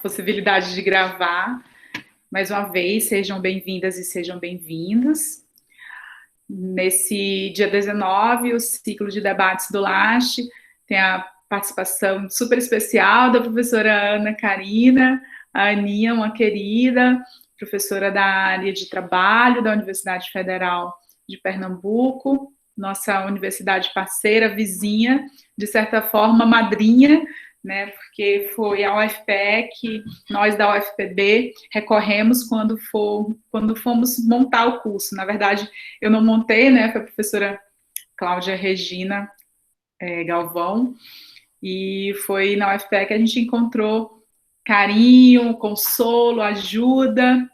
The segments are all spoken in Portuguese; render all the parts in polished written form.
possibilidade de gravar. Mais uma vez, sejam bem-vindas e sejam bem-vindos. Nesse dia 19, o ciclo de debates do LASHE tem a participação super especial da professora Ana Karina, a Aninha, uma querida professora da área de trabalho da Universidade Federal de Pernambuco, nossa universidade parceira, vizinha, de certa forma, madrinha, né, porque foi a UFPE que nós da UFPB recorremos quando fomos montar o curso. Na verdade, eu não montei, né, foi a professora Cláudia Regina Galvão, e foi na UFPE que a gente encontrou carinho, consolo, ajuda.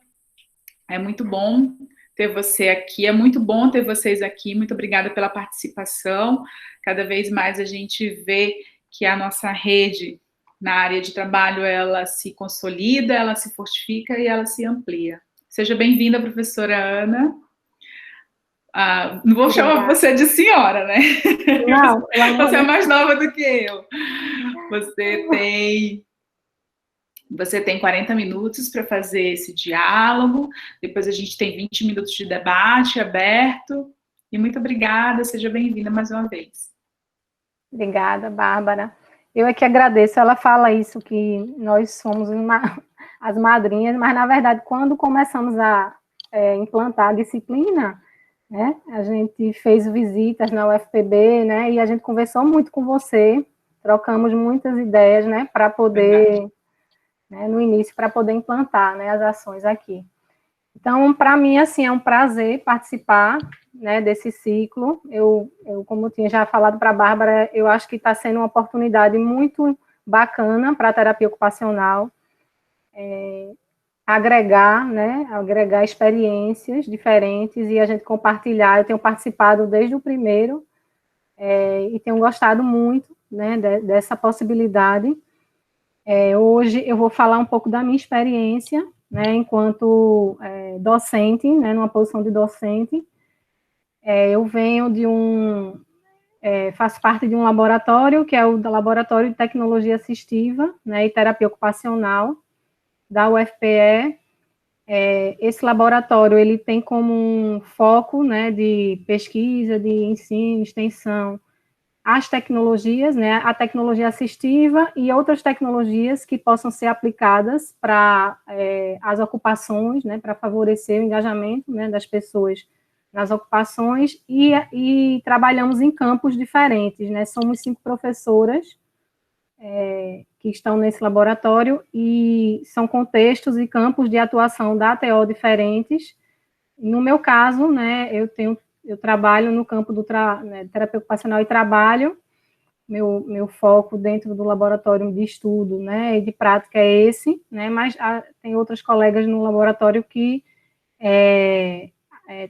É muito bom ter você aqui, é muito bom ter vocês aqui, muito obrigada pela participação. Cada vez mais a gente vê que a nossa rede na área de trabalho, ela se consolida, ela se fortifica e ela se amplia. Seja bem-vinda, professora Ana. Não vou chamar você de senhora, né? Não, você é mais nova do que eu. Você tem 40 minutos para fazer esse diálogo, depois a gente tem 20 minutos de debate aberto, e muito obrigada, seja bem-vinda mais uma vez. Obrigada, Bárbara. Eu é que agradeço, ela fala isso, que nós somos as madrinhas, mas, na verdade, quando começamos a implantar a disciplina, né, a gente fez visitas na UFPB, né, e a gente conversou muito com você, trocamos muitas ideias, né, para poder... no início, para poder implantar, né, as ações aqui. Então, para mim, assim, é um prazer participar, né, desse ciclo. Eu, como eu tinha já falado para a Bárbara, eu acho que está sendo uma oportunidade muito bacana para a terapia ocupacional, agregar experiências diferentes e a gente compartilhar. Eu tenho participado desde o primeiro e tenho gostado muito, né, dessa possibilidade. Hoje eu vou falar um pouco da minha experiência, né, enquanto docente, né, numa posição de docente. Eu venho faço parte de um laboratório, que é o Laboratório de Tecnologia Assistiva, né, e Terapia Ocupacional, da UFPE. Esse laboratório, ele tem como um foco, né, de pesquisa, de ensino, extensão, as tecnologias, né, a tecnologia assistiva e outras tecnologias que possam ser aplicadas para as ocupações, né, para favorecer o engajamento, né, das pessoas nas ocupações e trabalhamos em campos diferentes, né, somos 5 professoras que estão nesse laboratório e são contextos e campos de atuação da ATO diferentes. No meu caso, né, eu trabalho no campo né, terapia ocupacional e trabalho, meu foco dentro do laboratório de estudo, né, e de prática é esse, né, mas tem outros colegas no laboratório que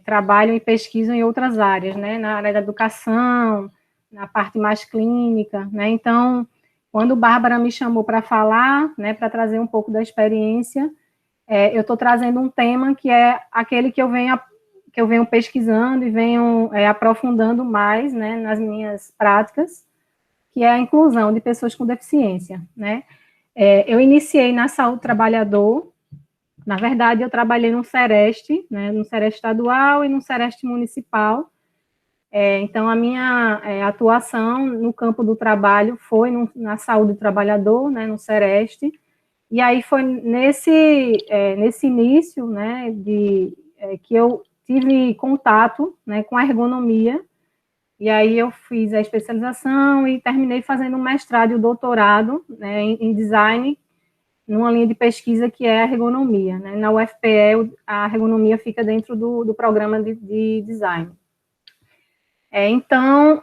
trabalham e pesquisam em outras áreas, né, na área da educação, na parte mais clínica, né, então, quando Bárbara me chamou para falar, né, para trazer um pouco da experiência, eu estou trazendo um tema que é aquele que eu venho pesquisando e venho aprofundando mais, né, nas minhas práticas, que é a inclusão de pessoas com deficiência, né. Eu iniciei na saúde do trabalhador, na verdade, eu trabalhei no Sereste, né, no Sereste estadual e no Sereste municipal. Então, a minha atuação no campo do trabalho foi na saúde do trabalhador, né, no Sereste, e aí foi nesse início, né, que eu tive contato, né, com a ergonomia, e aí eu fiz a especialização e terminei fazendo um mestrado e o doutorado, né, em design, numa linha de pesquisa que é a ergonomia, né. Na UFPE, a ergonomia fica dentro do programa de design. Então,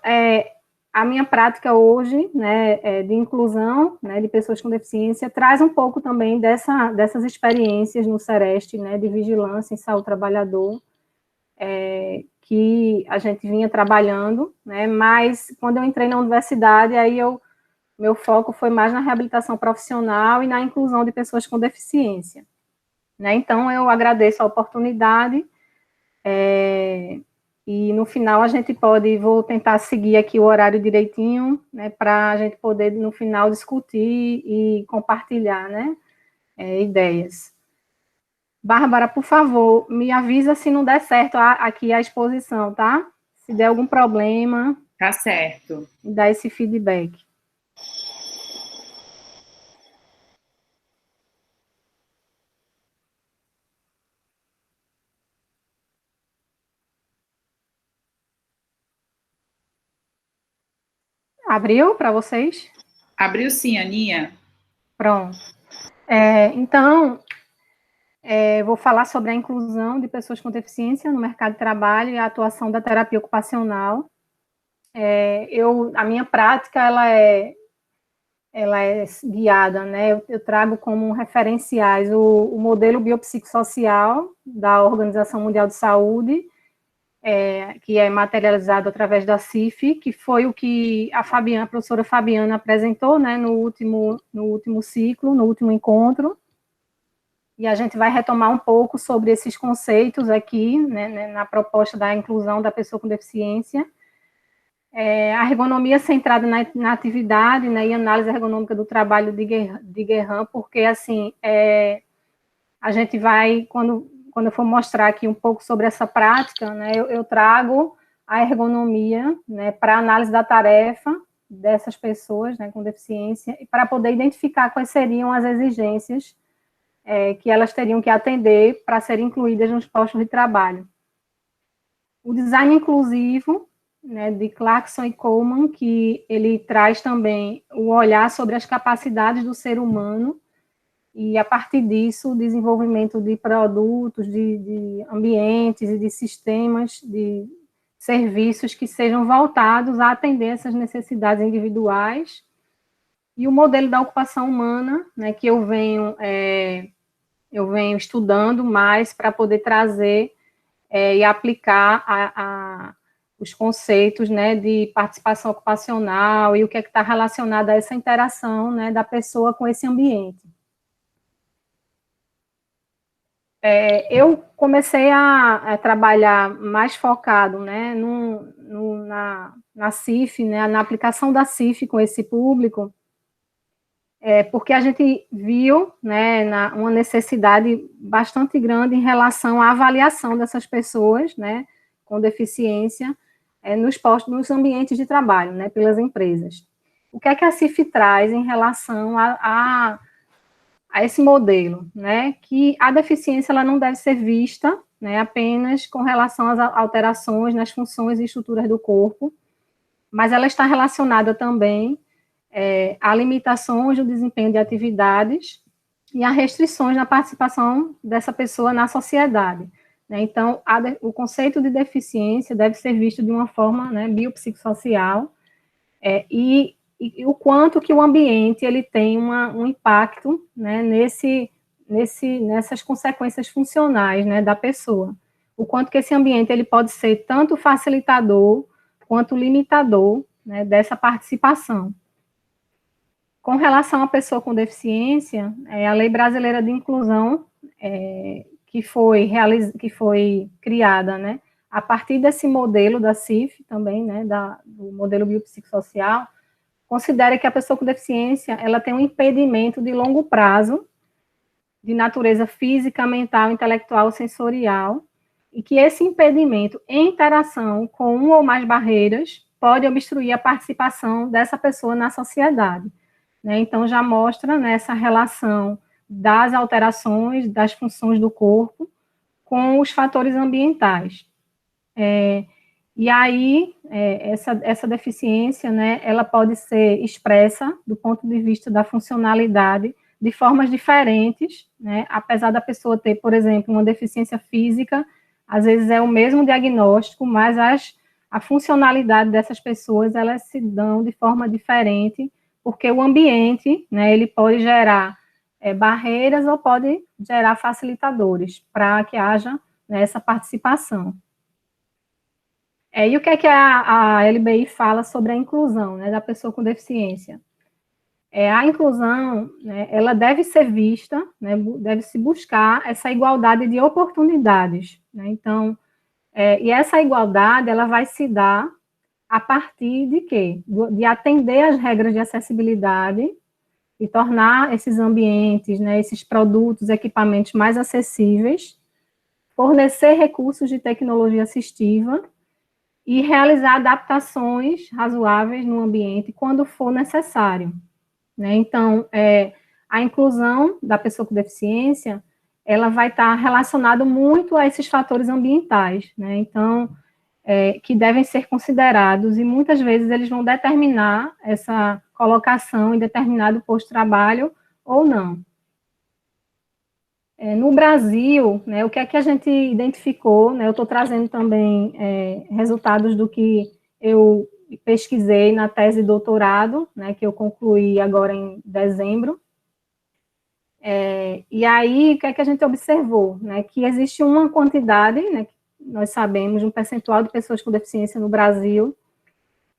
a minha prática hoje, né, de inclusão, né, de pessoas com deficiência, traz um pouco também dessas experiências no Sereste, né, de vigilância em saúde do trabalhador, que a gente vinha trabalhando, né, mas quando eu entrei na universidade, aí meu foco foi mais na reabilitação profissional e na inclusão de pessoas com deficiência, né. Então, eu agradeço a oportunidade, e no final vou tentar seguir aqui o horário direitinho, né, para a gente poder, no final, discutir e compartilhar, né, ideias. Bárbara, por favor, me avisa se não der certo aqui a exposição, tá? Se der algum problema, Tá certo. me dá esse feedback. Abriu para vocês? Abriu sim, Aninha. Pronto. Então, vou falar sobre a inclusão de pessoas com deficiência no mercado de trabalho e a atuação da terapia ocupacional. A minha prática, ela é guiada, né? Eu trago como referenciais o modelo biopsicossocial da Organização Mundial de Saúde, que é materializado através da CIF, que foi o que a professora Fabiana apresentou, né, no último ciclo, no último encontro, e a gente vai retomar um pouco sobre esses conceitos aqui, né, na proposta da inclusão da pessoa com deficiência. A ergonomia centrada na atividade, né, e análise ergonômica do trabalho de Guerrin, porque, assim, a gente vai, quando eu for mostrar aqui um pouco sobre essa prática, né, eu trago a ergonomia, né, para análise da tarefa dessas pessoas, né, com deficiência, e para poder identificar quais seriam as exigências que elas teriam que atender para serem incluídas nos postos de trabalho. O design inclusivo, né, de Clarkson e Coleman, que ele traz também o olhar sobre as capacidades do ser humano, e, a partir disso, o desenvolvimento de produtos, de ambientes e de sistemas, de serviços que sejam voltados a atender essas necessidades individuais. E o modelo da ocupação humana, né, que eu venho estudando mais para poder trazer e aplicar os conceitos, né, de participação ocupacional e o que é que está relacionado a essa interação, né, da pessoa com esse ambiente. Eu comecei a trabalhar mais focado, né, na CIF, né, na aplicação da CIF com esse público, porque a gente viu, né, uma necessidade bastante grande em relação à avaliação dessas pessoas, né, com deficiência, nos ambientes de trabalho, né, pelas empresas. O que é que a CIF traz em relação a esse modelo, né, que a deficiência ela não deve ser vista, né, apenas com relação às alterações nas funções e estruturas do corpo, mas ela está relacionada também a limitações do desempenho de atividades e a restrições na participação dessa pessoa na sociedade. Né? Então, o conceito de deficiência deve ser visto de uma forma, né, biopsicossocial, e o quanto que o ambiente ele tem um impacto, né, nessas consequências funcionais, né, da pessoa. O quanto que esse ambiente ele pode ser tanto facilitador quanto limitador, né, dessa participação. Com relação à pessoa com deficiência, a Lei Brasileira de Inclusão, que foi criada, né, a partir desse modelo da CIF também, né, do modelo biopsicossocial, considera que a pessoa com deficiência, ela tem um impedimento de longo prazo, de natureza física, mental, intelectual, sensorial, e que esse impedimento, em interação com uma ou mais barreiras, pode obstruir a participação dessa pessoa na sociedade. Né? Então, já mostra, né, essa relação das alterações das funções do corpo com os fatores ambientais. E aí, essa deficiência, né, ela pode ser expressa do ponto de vista da funcionalidade de formas diferentes, né, apesar da pessoa ter, por exemplo, uma deficiência física, às vezes é o mesmo diagnóstico, mas a funcionalidade dessas pessoas, elas se dão de forma diferente, porque o ambiente, né, ele pode gerar barreiras ou pode gerar facilitadores para que haja, né, essa participação. E o que é que a LBI fala sobre a inclusão, né, da pessoa com deficiência? A inclusão, né, ela deve ser vista, né, deve-se buscar essa igualdade de oportunidades. Né, então, e essa igualdade, ela vai se dar a partir de quê? De atender às regras de acessibilidade e tornar esses ambientes, né, esses produtos, equipamentos mais acessíveis, fornecer recursos de tecnologia assistiva e realizar adaptações razoáveis no ambiente quando for necessário, né? Então, a inclusão da pessoa com deficiência, ela vai estar relacionada muito a esses fatores ambientais, né? Então, que devem ser considerados, e muitas vezes eles vão determinar essa colocação em determinado posto de trabalho ou não. No Brasil, né, o que é que a gente identificou, né, eu estou trazendo também resultados do que eu pesquisei na tese de doutorado, né, que eu concluí agora em dezembro. E aí, o que é que a gente observou? Né, que existe uma quantidade, né, que nós sabemos, um percentual de pessoas com deficiência no Brasil,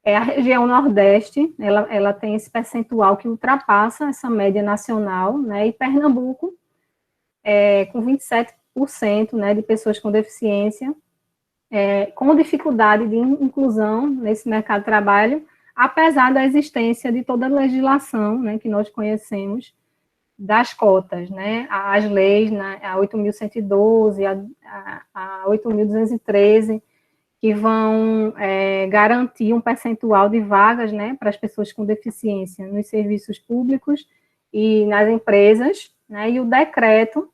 a região Nordeste, ela tem esse percentual que ultrapassa essa média nacional, né, e Pernambuco, com 27%, né, de pessoas com deficiência, com dificuldade de inclusão nesse mercado de trabalho, apesar da existência de toda a legislação, né, que nós conhecemos, das cotas, né, as leis, né, a 8.112, a 8.213, que vão garantir um percentual de vagas, né, para as pessoas com deficiência nos serviços públicos e nas empresas, né, e o decreto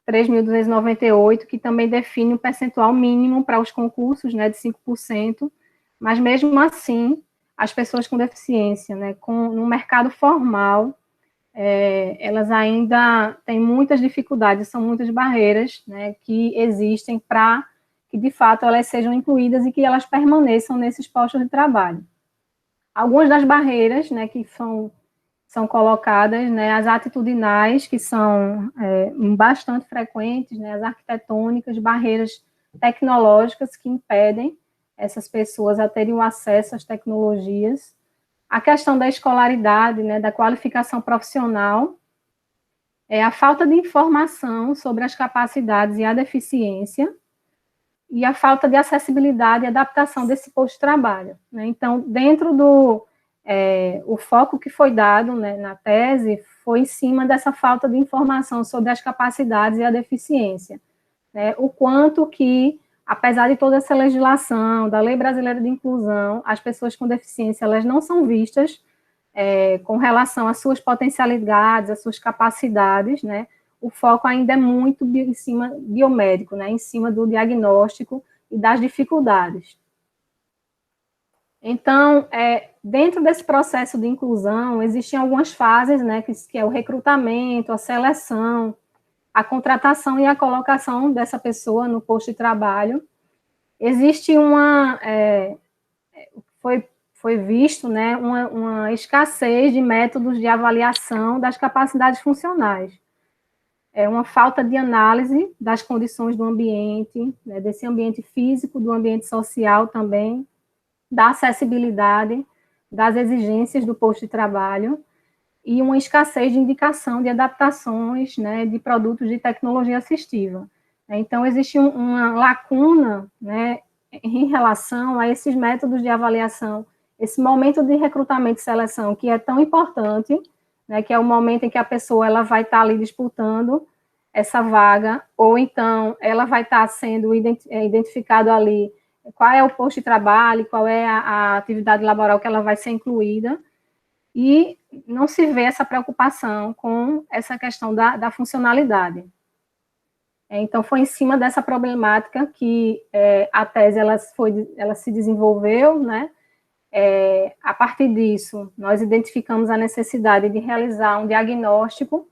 3.298, que também define um percentual mínimo para os concursos, né, de 5%, mas mesmo assim, as pessoas com deficiência, né, no mercado formal, elas ainda têm muitas dificuldades, são muitas barreiras, né, que existem para que, de fato, elas sejam incluídas e que elas permaneçam nesses postos de trabalho. Algumas das barreiras, né, que são colocadas, né, as atitudinais, que são bastante frequentes, né, as arquitetônicas, barreiras tecnológicas que impedem essas pessoas a terem o acesso às tecnologias, a questão da escolaridade, né, da qualificação profissional, a falta de informação sobre as capacidades e a deficiência, e a falta de acessibilidade e adaptação desse posto de trabalho, né? Então, dentro o foco que foi dado, né, na tese foi em cima dessa falta de informação sobre as capacidades e a deficiência, né? O quanto que, apesar de toda essa legislação, da Lei Brasileira de Inclusão, as pessoas com deficiência, elas não são vistas com relação às suas potencialidades, às suas capacidades, né? O foco ainda é muito em cima biomédico, né? Em cima do diagnóstico e das dificuldades. Então, dentro desse processo de inclusão, existem algumas fases, né, que é o recrutamento, a seleção, a contratação e a colocação dessa pessoa no posto de trabalho. Existe foi visto, né, uma escassez de métodos de avaliação das capacidades funcionais. Uma falta de análise das condições do ambiente, né, desse ambiente físico, do ambiente social também, da acessibilidade, das exigências do posto de trabalho, e uma escassez de indicação de adaptações, né, de produtos de tecnologia assistiva. Então, existe uma lacuna, né, em relação a esses métodos de avaliação, esse momento de recrutamento e seleção, que é tão importante, né, que é o momento em que a pessoa ela vai estar ali disputando essa vaga, ou então ela vai estar sendo identificado ali qual é o posto de trabalho, qual é a atividade laboral que ela vai ser incluída, e não se vê essa preocupação com essa questão da funcionalidade. Então, foi em cima dessa problemática que a tese ela se desenvolveu, né? A partir disso, nós identificamos a necessidade de realizar um diagnóstico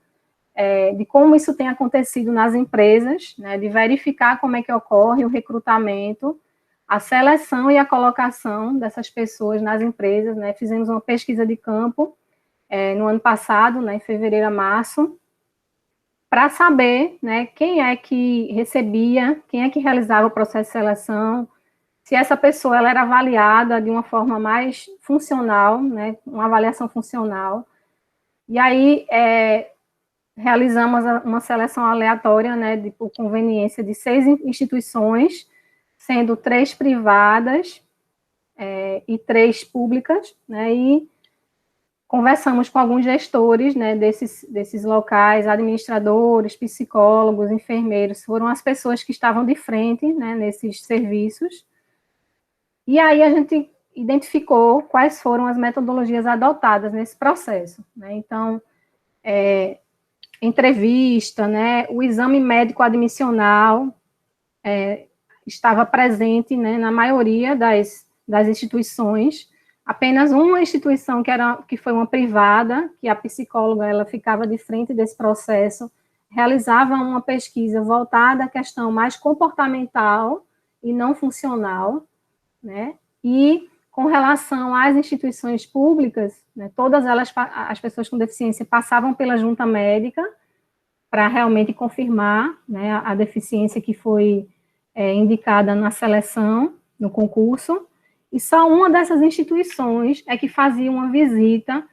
de como isso tem acontecido nas empresas, né? De verificar como é que ocorre o recrutamento, a seleção e a colocação dessas pessoas nas empresas, né? Fizemos uma pesquisa de campo no ano passado, né, em fevereiro a março, para saber, né, quem é que recebia, quem é que realizava o processo de seleção, se essa pessoa ela era avaliada de uma forma mais funcional, né, uma avaliação funcional. E aí realizamos uma seleção aleatória, né, por conveniência de 6 instituições, sendo 3 privadas e 3 públicas, né, e conversamos com alguns gestores, né, desses locais, administradores, psicólogos, enfermeiros, foram as pessoas que estavam de frente, né, nesses serviços. E aí a gente identificou quais foram as metodologias adotadas nesse processo, né? Então, entrevista, né, o exame médico admissional estava presente, né, na maioria das instituições. Apenas uma instituição que foi uma privada, que a psicóloga ela ficava de frente desse processo, realizava uma pesquisa voltada à questão mais comportamental e não funcional, né? E com relação às instituições públicas, né, todas elas, as pessoas com deficiência passavam pela junta médica para realmente confirmar, né, a deficiência que foi indicada na seleção, no concurso, e só uma dessas instituições é que fazia uma visita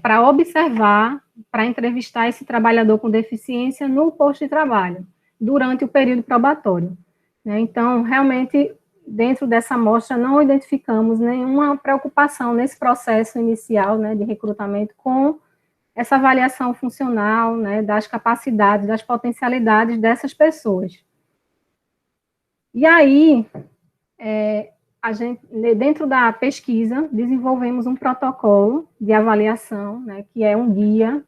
para observar, para entrevistar esse trabalhador com deficiência no posto de trabalho, durante o período probatório, né? Então, realmente, dentro dessa amostra, não identificamos nenhuma preocupação nesse processo inicial, né, de recrutamento com essa avaliação funcional, né, das capacidades, das potencialidades dessas pessoas. E aí, a gente, dentro da pesquisa, desenvolvemos um protocolo de avaliação, né, que é um guia,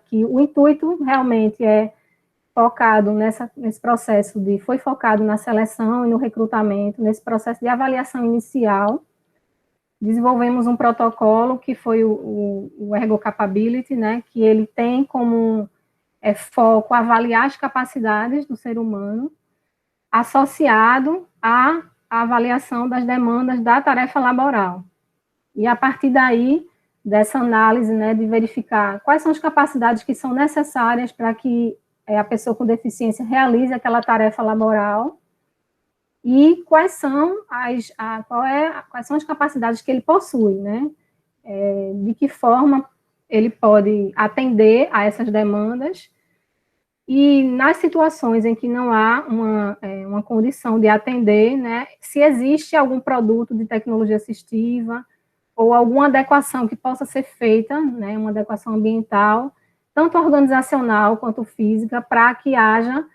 que o intuito realmente é focado nesse processo foi focado na seleção e no recrutamento, nesse processo de avaliação inicial. Desenvolvemos um protocolo que foi o Ergo Capability, né, que ele tem como foco avaliar as capacidades do ser humano, associado à avaliação das demandas da tarefa laboral. E a partir daí, dessa análise, né, de verificar quais são as capacidades que são necessárias para que a pessoa com deficiência realize aquela tarefa laboral e quais são as capacidades que ele possui, né? De que forma ele pode atender a essas demandas. E nas situações em que não há uma condição de atender, né, se existe algum produto de tecnologia assistiva ou alguma adequação que possa ser feita, né, uma adequação ambiental, tanto organizacional quanto física, para que haja,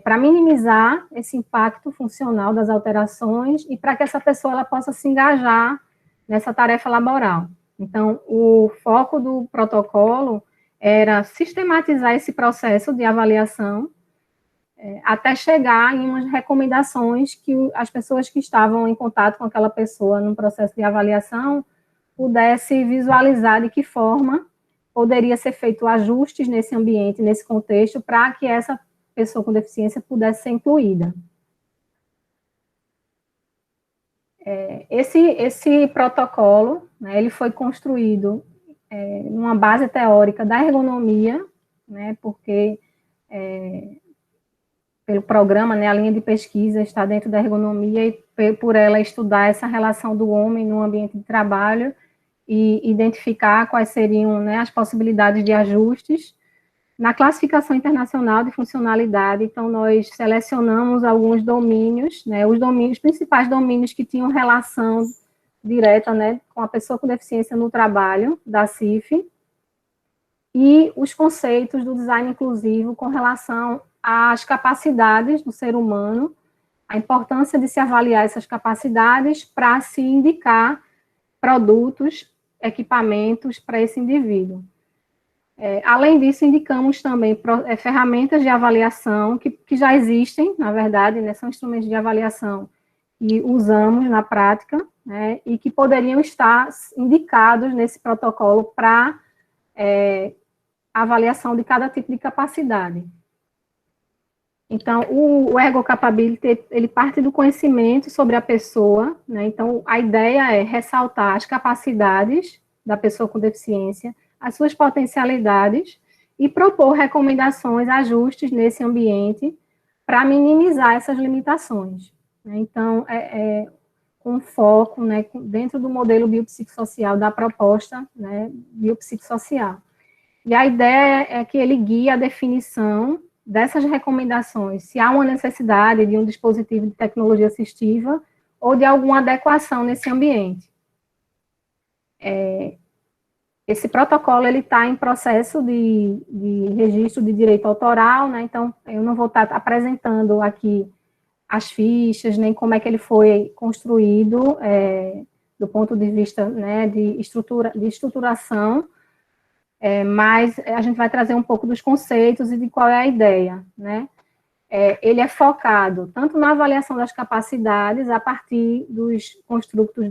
para minimizar esse impacto funcional das alterações e para que essa pessoa ela possa se engajar nessa tarefa laboral. Então, o foco do protocolo era sistematizar esse processo de avaliação até chegar em umas recomendações que as pessoas que estavam em contato com aquela pessoa no processo de avaliação pudessem visualizar de que forma poderia ser feito ajustes nesse ambiente, nesse contexto, para que essa pessoa com deficiência pudesse ser incluída. Esse protocolo, né, ele foi construído uma base teórica da ergonomia, né, porque pelo programa, né, a linha de pesquisa está dentro da ergonomia e por ela estudar essa relação do homem no ambiente de trabalho e identificar quais seriam, né, as possibilidades de ajustes. Na classificação internacional de funcionalidade, então, nós selecionamos alguns domínios, né, os principais domínios que tinham relação direta, né, com a pessoa com deficiência no trabalho, da CIF, e os conceitos do design inclusivo com relação às capacidades do ser humano, a importância de se avaliar essas capacidades para se indicar produtos, equipamentos para esse indivíduo. Além disso, indicamos também ferramentas de avaliação que já existem, na verdade, né, são instrumentos de avaliação que usamos na prática, né, e que poderiam estar indicados nesse protocolo para avaliação de cada tipo de capacidade. Então, o Ergo Capability, ele parte do conhecimento sobre a pessoa, né, então a ideia é ressaltar as capacidades da pessoa com deficiência, as suas potencialidades e propor recomendações, ajustes nesse ambiente para minimizar essas limitações. Então, com foco, né, dentro do modelo biopsicossocial, da proposta, né, biopsicossocial. E a ideia é que ele guie a definição dessas recomendações, se há uma necessidade de um dispositivo de tecnologia assistiva ou de alguma adequação nesse ambiente. Esse protocolo, ele está em processo de registro de direito autoral, né, então eu não vou estar apresentando aqui as fichas, nem como é que ele foi construído, do ponto de vista, né, de estruturação, mas a gente vai trazer um pouco dos conceitos e de qual é a ideia, né. Ele é focado tanto na avaliação das capacidades, a partir dos construtos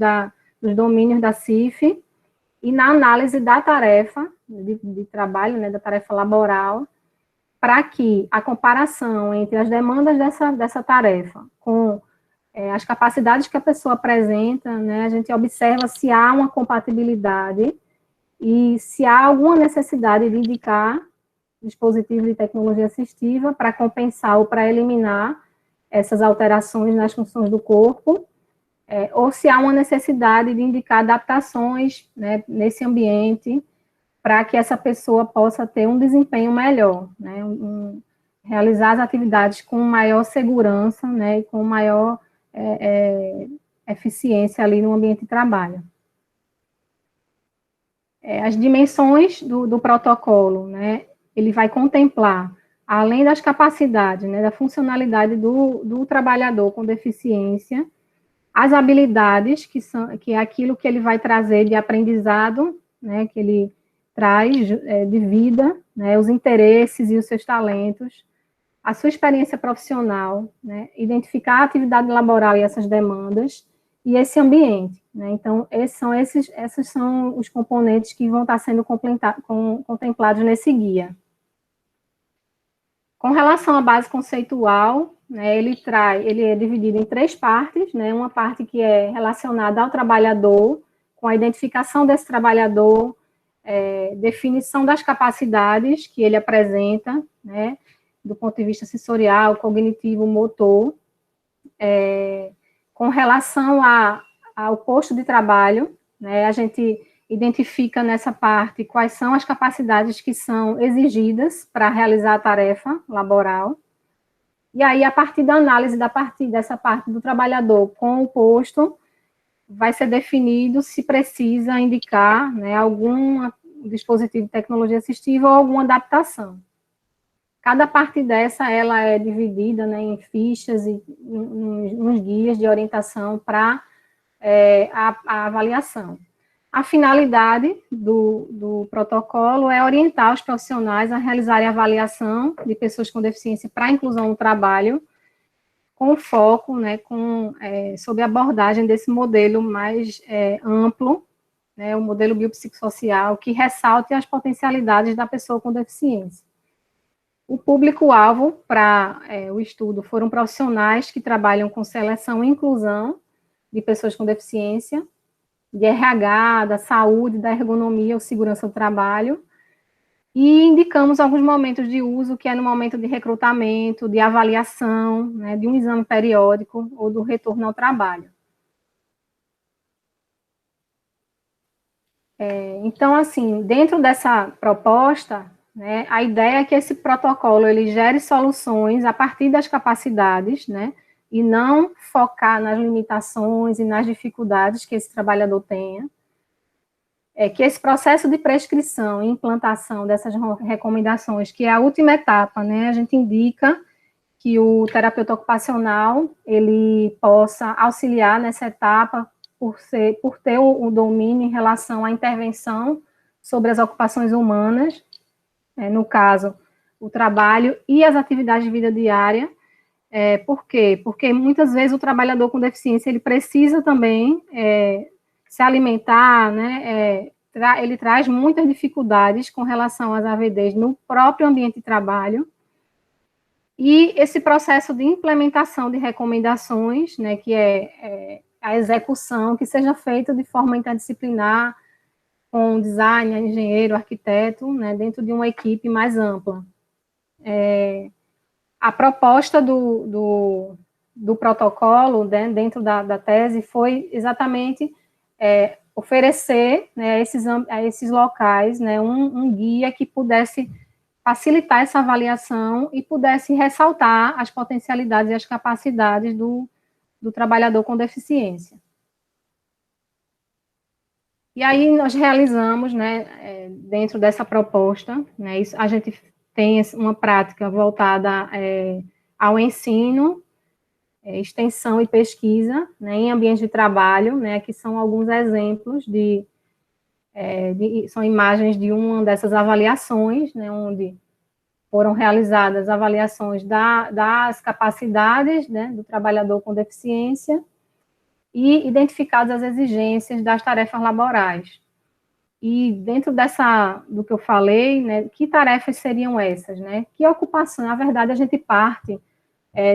dos domínios da CIF, e na análise da tarefa de trabalho, né, da tarefa laboral, para que a comparação entre as demandas dessa tarefa com as capacidades que a pessoa apresenta, né, a gente observa se há uma compatibilidade e se há alguma necessidade de indicar dispositivos de tecnologia assistiva para compensar ou para eliminar essas alterações nas funções do corpo, ou se há uma necessidade de indicar adaptações, né, nesse ambiente, para que essa pessoa possa ter um desempenho melhor, né, realizar as atividades com maior segurança, né, e com maior eficiência ali no ambiente de trabalho. As dimensões do protocolo, né, ele vai contemplar, além das capacidades, né, da funcionalidade do trabalhador com deficiência, as habilidades, que é aquilo que ele vai trazer de aprendizado, né, que ele traz de vida, né, os interesses e os seus talentos, a sua experiência profissional, né, identificar a atividade laboral e essas demandas, e esse ambiente, né. Então, esses são os componentes que vão estar sendo contemplados nesse guia. Com relação à base conceitual, né, ele é dividido em 3 partes, né, uma parte que é relacionada ao trabalhador, com a identificação desse trabalhador, definição das capacidades que ele apresenta, né, do ponto de vista sensorial, cognitivo, motor, com relação ao posto de trabalho, né, a gente identifica nessa parte quais são as capacidades que são exigidas para realizar a tarefa laboral, e aí, a partir da análise dessa parte do trabalhador com o posto, vai ser definido se precisa indicar, né, algum dispositivo de tecnologia assistiva ou alguma adaptação. Cada parte dessa, ela é dividida, né, em fichas e nos guias de orientação para a avaliação. A finalidade do protocolo é orientar os profissionais a realizarem a avaliação de pessoas com deficiência para a inclusão no trabalho, com foco, né, sob a abordagem desse modelo mais amplo, né, o modelo biopsicossocial, que ressalte as potencialidades da pessoa com deficiência. O público-alvo para o estudo foram profissionais que trabalham com seleção e inclusão de pessoas com deficiência, de RH, da saúde, da ergonomia ou segurança do trabalho, e indicamos alguns momentos de uso, que é no momento de recrutamento, de avaliação, né, de um exame periódico ou do retorno ao trabalho. Então, assim, dentro dessa proposta, né, a ideia é que esse protocolo ele gere soluções a partir das capacidades, né, e não focar nas limitações e nas dificuldades que esse trabalhador tenha, que esse processo de prescrição e implantação dessas recomendações, que é a última etapa, né, a gente indica que o terapeuta ocupacional, ele possa auxiliar nessa etapa, por ter o domínio em relação à intervenção sobre as ocupações humanas, no caso, o trabalho e as atividades de vida diária. Por quê? Porque muitas vezes o trabalhador com deficiência, ele precisa também se alimentar, né, ele traz muitas dificuldades com relação às AVDs no próprio ambiente de trabalho, e esse processo de implementação de recomendações, né, que é a execução, que seja feita de forma interdisciplinar, com designer, engenheiro, arquiteto, né, dentro de uma equipe mais ampla. A proposta do protocolo, né, dentro da tese, foi exatamente oferecer, né, a esses locais, né, um guia que pudesse facilitar essa avaliação e pudesse ressaltar as potencialidades e as capacidades do trabalhador com deficiência. E aí nós realizamos, né, dentro dessa proposta, né, a gente tem uma prática voltada ao ensino, extensão e pesquisa, né, em ambiente de trabalho, né, que são alguns exemplos são imagens de uma dessas avaliações, né, onde foram realizadas avaliações das capacidades, né, do trabalhador com deficiência e identificadas as exigências das tarefas laborais. E dentro do que eu falei, né, que tarefas seriam essas, né? Que ocupação? Na verdade, a gente parte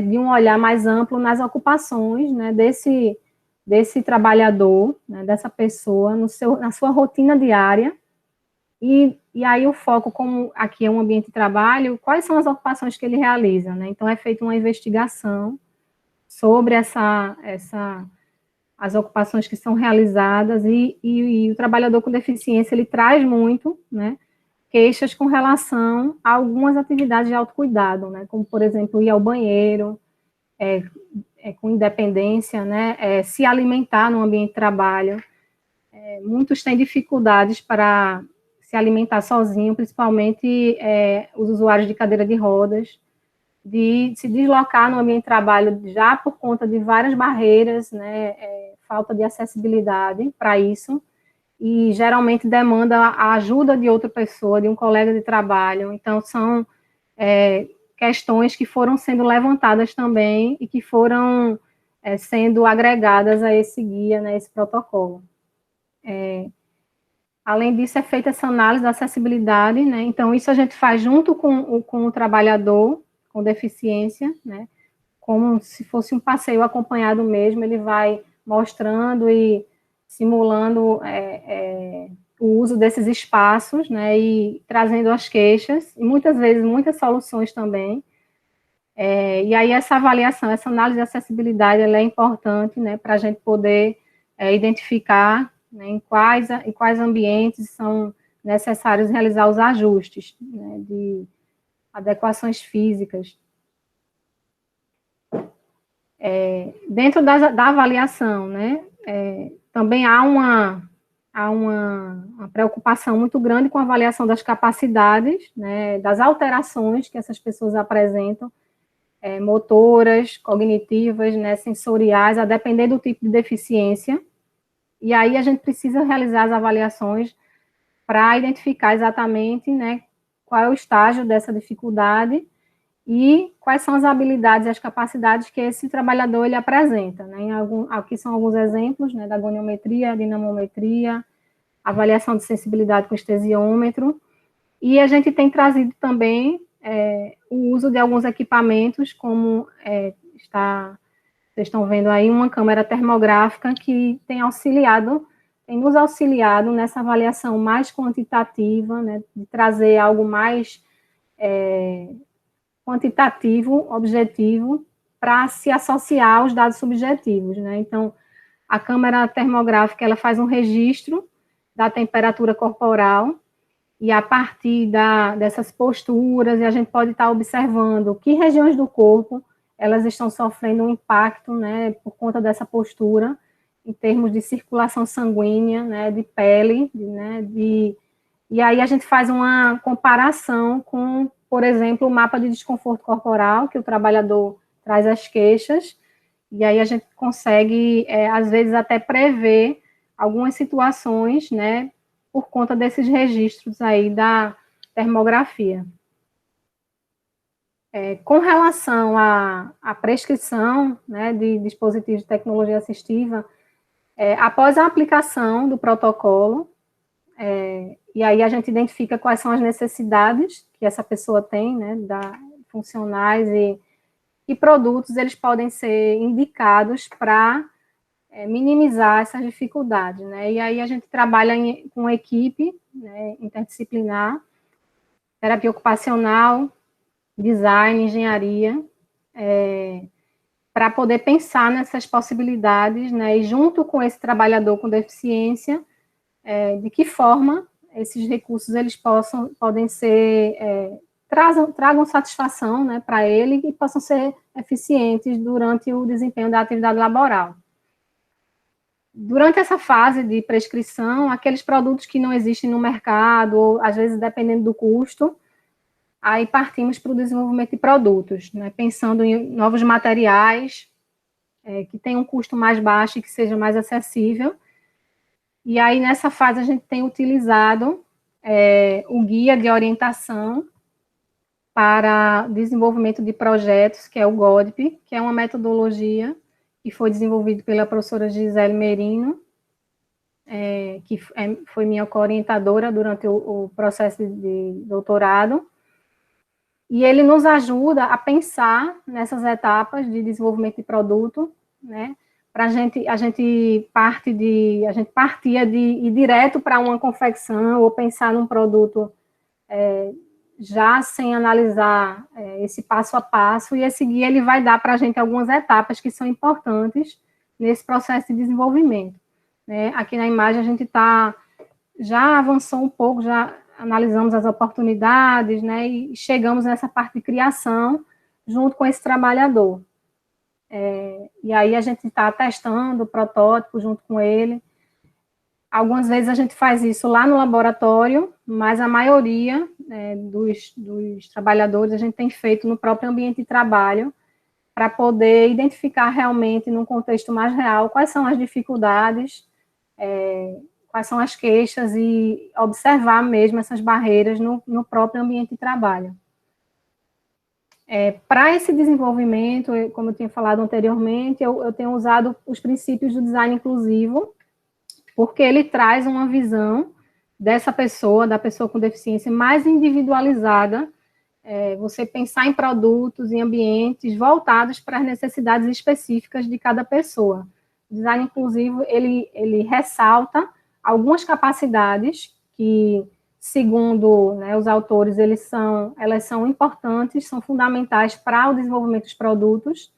de um olhar mais amplo nas ocupações, né, desse trabalhador, né, dessa pessoa, na sua rotina diária. E aí o foco, como aqui é um ambiente de trabalho, quais são as ocupações que ele realiza, né? Então, é feita uma investigação sobre as ocupações que são realizadas e o trabalhador com deficiência, ele traz muito, né, queixas com relação a algumas atividades de autocuidado, né, como, por exemplo, ir ao banheiro, com independência, né, se alimentar no ambiente de trabalho. Muitos têm dificuldades para se alimentar sozinho, principalmente os usuários de cadeira de rodas, de se deslocar no ambiente de trabalho já por conta de várias barreiras, né, falta de acessibilidade para isso, e geralmente demanda a ajuda de outra pessoa, de um colega de trabalho. Então, são questões que foram sendo levantadas também e que foram sendo agregadas a esse guia, né, esse protocolo. Além disso, é feita essa análise da acessibilidade, né, então isso a gente faz junto com o trabalhador com deficiência, né, como se fosse um passeio acompanhado mesmo, ele vai mostrando e simulando o uso desses espaços, né, e trazendo as queixas, e muitas vezes muitas soluções também. E aí essa avaliação, essa análise de acessibilidade, ela é importante, né, para a gente poder identificar, né, em quais ambientes são necessários realizar os ajustes, né, de adequações físicas. Dentro da avaliação, né, também há uma preocupação muito grande com a avaliação das capacidades, né, das alterações que essas pessoas apresentam, motoras, cognitivas, né, sensoriais, a depender do tipo de deficiência. E aí a gente precisa realizar as avaliações para identificar exatamente, né, qual é o estágio dessa dificuldade e quais são as habilidades e as capacidades que esse trabalhador ele apresenta, né? Aqui são alguns exemplos, né, da goniometria, dinamometria, avaliação de sensibilidade com estesiômetro, e a gente tem trazido também o uso de alguns equipamentos, como vocês estão vendo aí, uma câmera termográfica que tem nos auxiliado nessa avaliação mais quantitativa, né, de trazer algo mais quantitativo, objetivo, para se associar aos dados subjetivos, né? Então, a câmera termográfica, ela faz um registro da temperatura corporal, e a partir dessas posturas, a gente pode estar observando que regiões do corpo elas estão sofrendo um impacto, né, por conta dessa postura, em termos de circulação sanguínea, né, de pele, né, e aí a gente faz uma comparação com, por exemplo, o mapa de desconforto corporal, que o trabalhador traz as queixas, e aí a gente consegue, às vezes, até prever algumas situações, né, por conta desses registros aí da termografia. Com relação à prescrição, né, de dispositivos de tecnologia assistiva, após a aplicação do protocolo, e aí a gente identifica quais são as necessidades que essa pessoa tem, né, funcionais e produtos, eles podem ser indicados para minimizar essas dificuldades, né, e aí a gente trabalha com uma equipe, né, interdisciplinar, terapia ocupacional, design, engenharia, para poder pensar nessas possibilidades, né, e junto com esse trabalhador com deficiência, de que forma esses recursos eles podem ser, tragam satisfação, né, para ele e possam ser eficientes durante o desempenho da atividade laboral. Durante essa fase de prescrição, aqueles produtos que não existem no mercado, ou às vezes dependendo do custo, aí partimos para o desenvolvimento de produtos, né, pensando em novos materiais, que tenham um custo mais baixo e que seja mais acessível. E aí, nessa fase, a gente tem utilizado o guia de orientação para desenvolvimento de projetos, que é o GODP, que é uma metodologia que foi desenvolvido pela professora Gisele Merino, que foi minha co-orientadora durante o processo de doutorado, e ele nos ajuda a pensar nessas etapas de desenvolvimento de produto, né? A gente partia de ir direto para uma confecção ou pensar num produto já sem analisar esse passo a passo, e esse guia ele vai dar para a gente algumas etapas que são importantes nesse processo de desenvolvimento, né? Aqui na imagem a gente já avançou um pouco, já analisamos as oportunidades, né, e chegamos nessa parte de criação junto com esse trabalhador. E aí a gente está testando o protótipo junto com ele. Algumas vezes a gente faz isso lá no laboratório, mas a maioria dos trabalhadores a gente tem feito no próprio ambiente de trabalho, para poder identificar realmente, num contexto mais real, quais são as dificuldades, quais são as queixas, e observar mesmo essas barreiras no próprio ambiente de trabalho. Para esse desenvolvimento, como eu tinha falado anteriormente, eu tenho usado os princípios do design inclusivo, porque ele traz uma visão dessa pessoa, da pessoa com deficiência, mais individualizada, você pensar em produtos, em ambientes voltados para as necessidades específicas de cada pessoa. O design inclusivo, ele ressalta algumas capacidades que, segundo, né, os autores, elas são importantes, são fundamentais para o desenvolvimento dos produtos.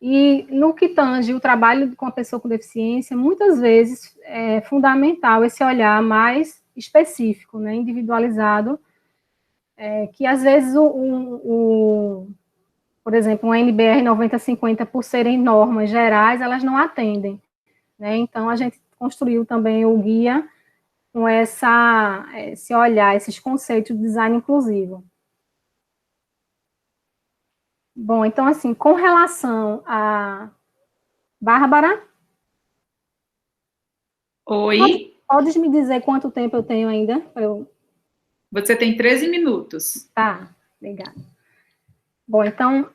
E no que tange o trabalho com a pessoa com deficiência, muitas vezes é fundamental esse olhar mais específico, né, individualizado, que às vezes por exemplo, um NBR 9050, por serem normas gerais, elas não atendem, né? Então a gente construiu também o guia com esse olhar, esses conceitos de design inclusivo. Bom, então, assim, com relação a Bárbara? Oi? Podes me dizer quanto tempo eu tenho ainda? Você tem 13 minutos. Tá, obrigada. Bom, então,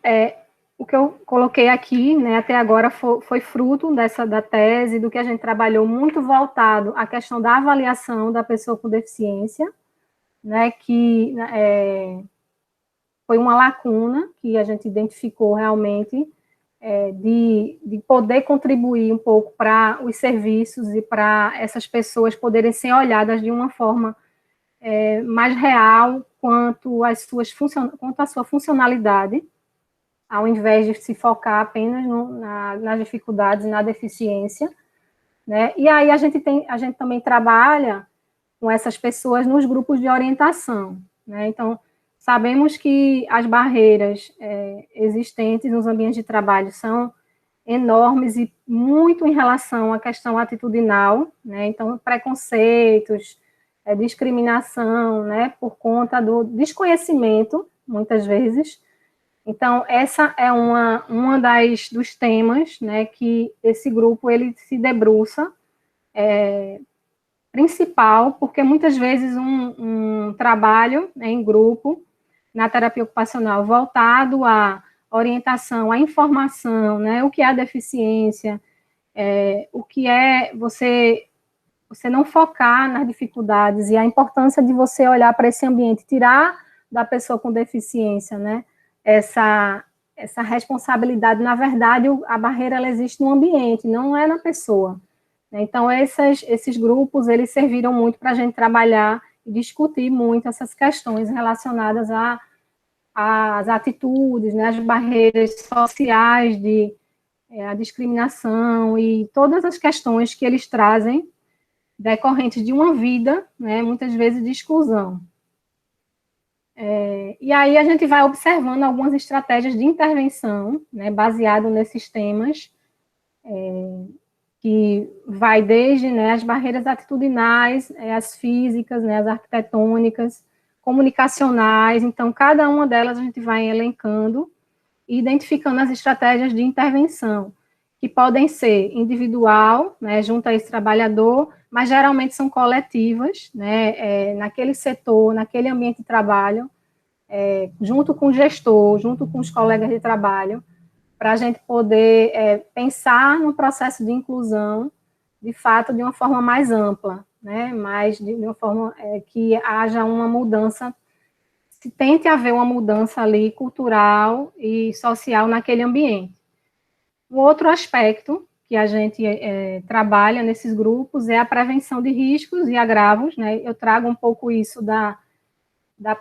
o que eu coloquei aqui, né, até agora foi fruto da tese, do que a gente trabalhou, muito voltado à questão da avaliação da pessoa com deficiência, né, que foi uma lacuna que a gente identificou realmente, de poder contribuir um pouco para os serviços e para essas pessoas poderem ser olhadas de uma forma mais real quanto à sua funcionalidade, ao invés de se focar apenas nas dificuldades e na deficiência, né? E aí a gente também trabalha com essas pessoas nos grupos de orientação, né? Então, sabemos que as barreiras existentes nos ambientes de trabalho são enormes e muito em relação à questão atitudinal, né? Então, preconceitos, discriminação, né? Por conta do desconhecimento, muitas vezes. Então, essa é uma dos temas, né? Que esse grupo ele se debruça, principal, porque muitas vezes um trabalho, né, em grupo, na terapia ocupacional, voltado à orientação, à informação, né, o que é a deficiência, o que é você não focar nas dificuldades, e a importância de você olhar para esse ambiente, tirar da pessoa com deficiência, né, essa responsabilidade. Na verdade, a barreira ela existe no ambiente, não é na pessoa. Então, esses grupos, eles serviram muito para a gente trabalhar e discutir muito essas questões relacionadas às atitudes, né, às barreiras sociais, a discriminação e todas as questões que eles trazem decorrentes de uma vida, né, muitas vezes de exclusão. E aí a gente vai observando algumas estratégias de intervenção, né, baseado nesses temas, que vai desde, né, as barreiras atitudinais, as físicas, né, as arquitetônicas, comunicacionais. Então, cada uma delas a gente vai elencando e identificando as estratégias de intervenção, que podem ser individual, né, junto a esse trabalhador, mas geralmente são coletivas, né, naquele setor, naquele ambiente de trabalho, junto com o gestor, junto com os colegas de trabalho, para a gente poder pensar no processo de inclusão, de fato, de uma forma mais ampla, né, mais de uma forma que haja uma mudança, se tente haver uma mudança ali cultural e social naquele ambiente. Um outro aspecto que a gente trabalha nesses grupos é a prevenção de riscos e agravos, né? Eu trago um pouco isso da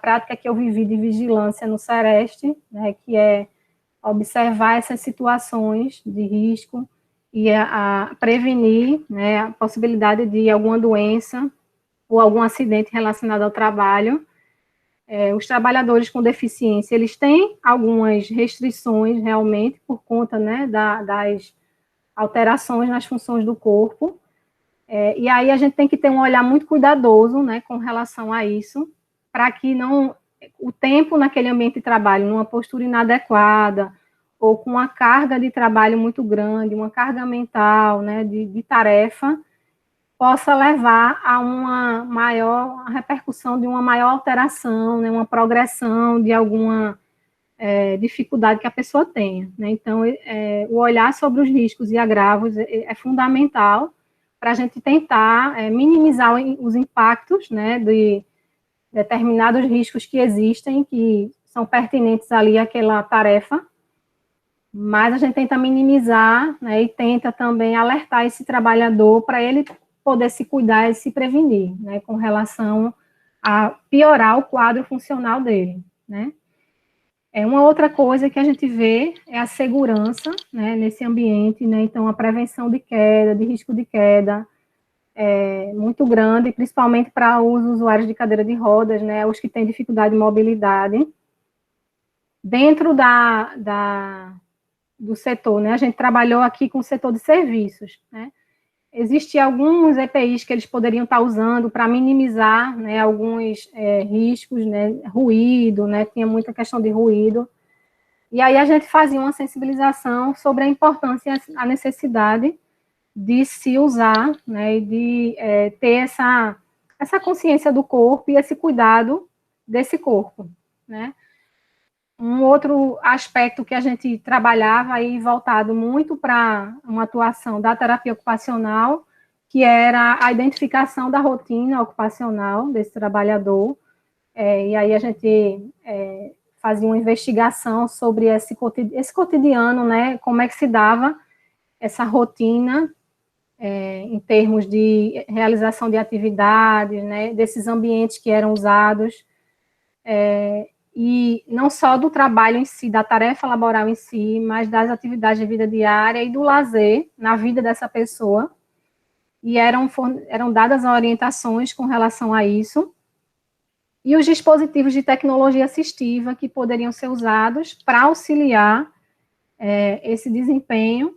prática que eu vivi de vigilância no Sereste, né? Que é observar essas situações de risco e a prevenir, né, a possibilidade de alguma doença ou algum acidente relacionado ao trabalho. Os trabalhadores com deficiência, eles têm algumas restrições, realmente, por conta, né, das alterações nas funções do corpo, e aí a gente tem que ter um olhar muito cuidadoso, né, com relação a isso, para que não, o tempo naquele ambiente de trabalho, numa postura inadequada, ou com uma carga de trabalho muito grande, uma carga mental, né, de tarefa, possa levar a uma maior repercussão de uma maior alteração, né, uma progressão de alguma dificuldade que a pessoa tenha, né? Então, o olhar sobre os riscos e agravos é fundamental para a gente tentar minimizar os impactos, né, de determinados riscos que existem, que são pertinentes ali àquela tarefa, mas a gente tenta minimizar, né, e tenta também alertar esse trabalhador para ele poder se cuidar e se prevenir, né, com relação a piorar o quadro funcional dele, né. Uma outra coisa que a gente vê é a segurança, né, nesse ambiente, né, então a prevenção de queda, de risco de queda, é muito grande, principalmente para os usuários de cadeira de rodas, né, os que têm dificuldade de mobilidade. Dentro do setor, né, a gente trabalhou aqui com o setor de serviços, né, existem alguns EPIs que eles poderiam estar usando para minimizar, né, alguns riscos, né, ruído, né, tinha muita questão de ruído, e aí a gente fazia uma sensibilização sobre a importância, a necessidade de se usar, né, e de ter essa consciência do corpo e esse cuidado desse corpo, né. Um outro aspecto que a gente trabalhava aí voltado muito para uma atuação da terapia ocupacional, que era a identificação da rotina ocupacional desse trabalhador, e aí a gente fazia uma investigação sobre esse cotidiano, né, como é que se dava essa rotina em termos de realização de atividades, né, desses ambientes que eram usados, e não só do trabalho em si, da tarefa laboral em si, mas das atividades de vida diária e do lazer na vida dessa pessoa, e eram dadas orientações com relação a isso, e os dispositivos de tecnologia assistiva que poderiam ser usados para auxiliar esse desempenho,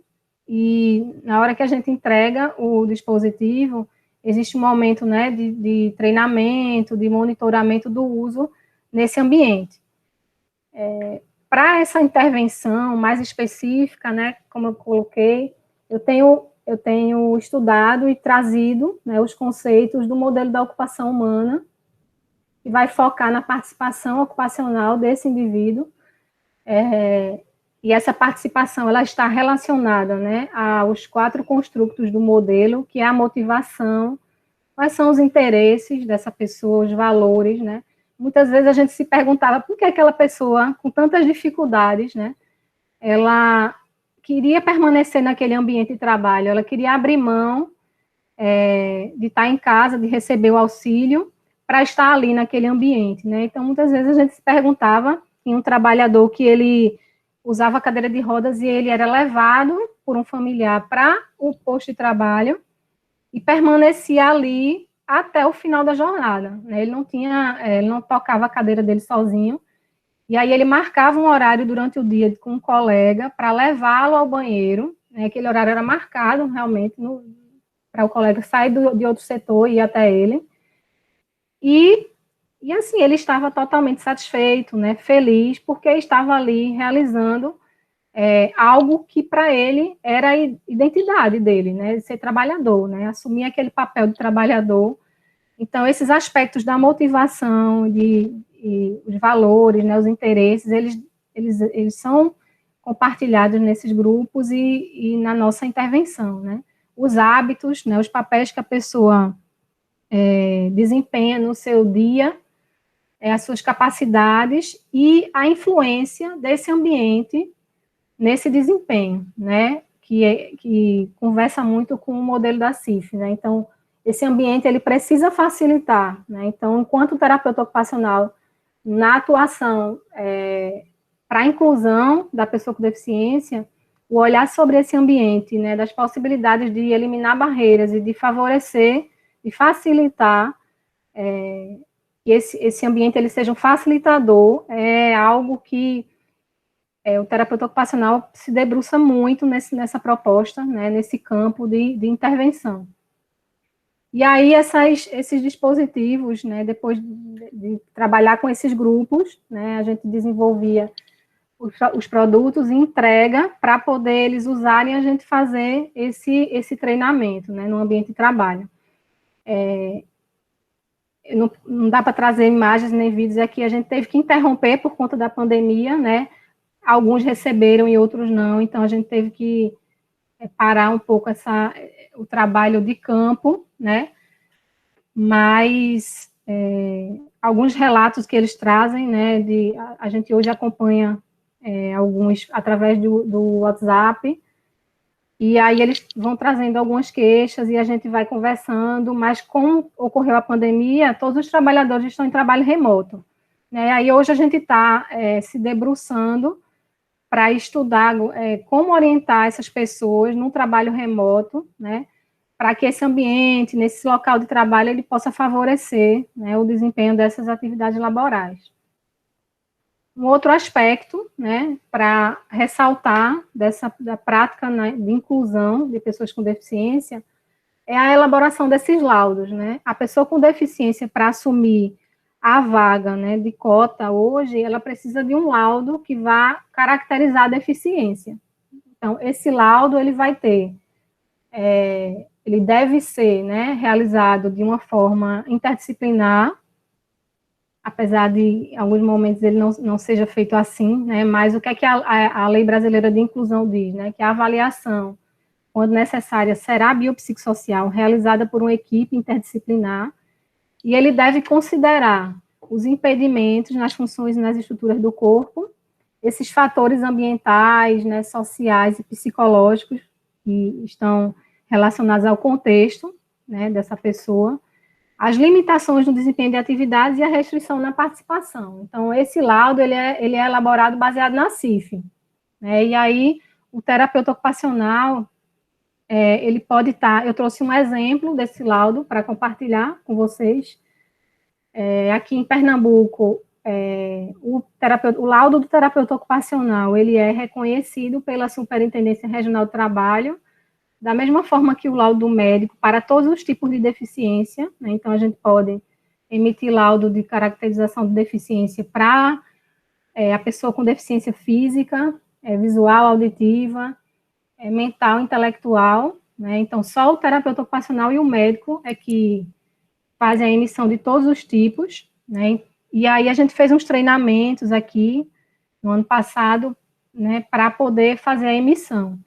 e na hora que a gente entrega o dispositivo, existe um momento, né, de treinamento, de monitoramento do uso nesse ambiente. Para essa intervenção mais específica, né, como eu coloquei, eu tenho estudado e trazido, né, os conceitos do modelo da ocupação humana, que vai focar na participação ocupacional desse indivíduo, e essa participação ela está relacionada, né, aos 4 construtos do modelo, que é a motivação, quais são os interesses dessa pessoa, os valores, né. Muitas vezes a gente se perguntava por que aquela pessoa, com tantas dificuldades, né, ela queria permanecer naquele ambiente de trabalho, ela queria abrir mão de estar em casa, de receber o auxílio, para estar ali naquele ambiente, né. Então, muitas vezes a gente se perguntava, em um trabalhador que ele usava cadeira de rodas e ele era levado por um familiar para o posto de trabalho e permanecia ali até o final da jornada, né? Ele não tocava a cadeira dele sozinho, e aí ele marcava um horário durante o dia com um colega para levá-lo ao banheiro, né? Aquele horário era marcado realmente para o colega sair de outro setor e ir até ele. E assim, ele estava totalmente satisfeito, né, feliz, porque estava ali realizando algo que para ele era a identidade dele, né, de ser trabalhador, né, assumir aquele papel de trabalhador. Então, esses aspectos da motivação, e os valores, né, os interesses, eles são compartilhados nesses grupos e na nossa intervenção, né. Os hábitos, né, os papéis que a pessoa desempenha no seu dia, as suas capacidades e a influência desse ambiente nesse desempenho, né, que conversa muito com o modelo da CIF, né. Então, esse ambiente, ele precisa facilitar, né. Então, enquanto terapeuta ocupacional, na atuação para a inclusão da pessoa com deficiência, o olhar sobre esse ambiente, né, das possibilidades de eliminar barreiras e de favorecer e facilitar que esse ambiente ele seja um facilitador, é algo que o terapeuta ocupacional se debruça muito nessa proposta, né, nesse campo de intervenção. E aí, esses dispositivos, né, depois de trabalhar com esses grupos, né, a gente desenvolvia os produtos e entrega para poder eles usarem e a gente fazer esse treinamento, né, no ambiente de trabalho. Não dá para trazer imagens nem vídeos aqui, a gente teve que interromper por conta da pandemia, né, alguns receberam e outros não, então a gente teve que parar um pouco o trabalho de campo, né, mas alguns relatos que eles trazem, né, a gente hoje acompanha alguns através do WhatsApp, e aí eles vão trazendo algumas queixas e a gente vai conversando, mas como ocorreu a pandemia, todos os trabalhadores estão em trabalho remoto, né, aí hoje a gente está se debruçando para estudar como orientar essas pessoas no trabalho remoto, né, para que esse ambiente, nesse local de trabalho, ele possa favorecer, né, o desempenho dessas atividades laborais. Um outro aspecto, né, para ressaltar da prática, né, de inclusão de pessoas com deficiência, é a elaboração desses laudos, né. A pessoa com deficiência, para assumir a vaga, né, de cota hoje, ela precisa de um laudo que vá caracterizar a deficiência. Então, esse laudo, ele vai ter, ele deve ser, né, realizado de uma forma interdisciplinar, apesar de, em alguns momentos, ele não seja feito assim, né, mas o que é que a Lei Brasileira de Inclusão diz, né, que a avaliação, quando necessária, será biopsicossocial, realizada por uma equipe interdisciplinar, e ele deve considerar os impedimentos nas funções e nas estruturas do corpo, esses fatores ambientais, né, sociais e psicológicos que estão relacionados ao contexto, né, dessa pessoa, as limitações no desempenho de atividades e a restrição na participação. Então, esse laudo, ele é elaborado baseado na CIF, né, e aí o terapeuta ocupacional, ele pode estar, eu trouxe um exemplo desse laudo para compartilhar com vocês. Aqui em Pernambuco, o laudo do terapeuta ocupacional, ele é reconhecido pela Superintendência Regional do Trabalho, da mesma forma que o laudo do médico, para todos os tipos de deficiência, né? Então, a gente pode emitir laudo de caracterização de deficiência para a pessoa com deficiência física, visual, auditiva, mental, intelectual, né? Então, só o terapeuta ocupacional e o médico é que fazem a emissão de todos os tipos, né? E aí a gente fez uns treinamentos aqui no ano passado, né, para poder fazer a emissão.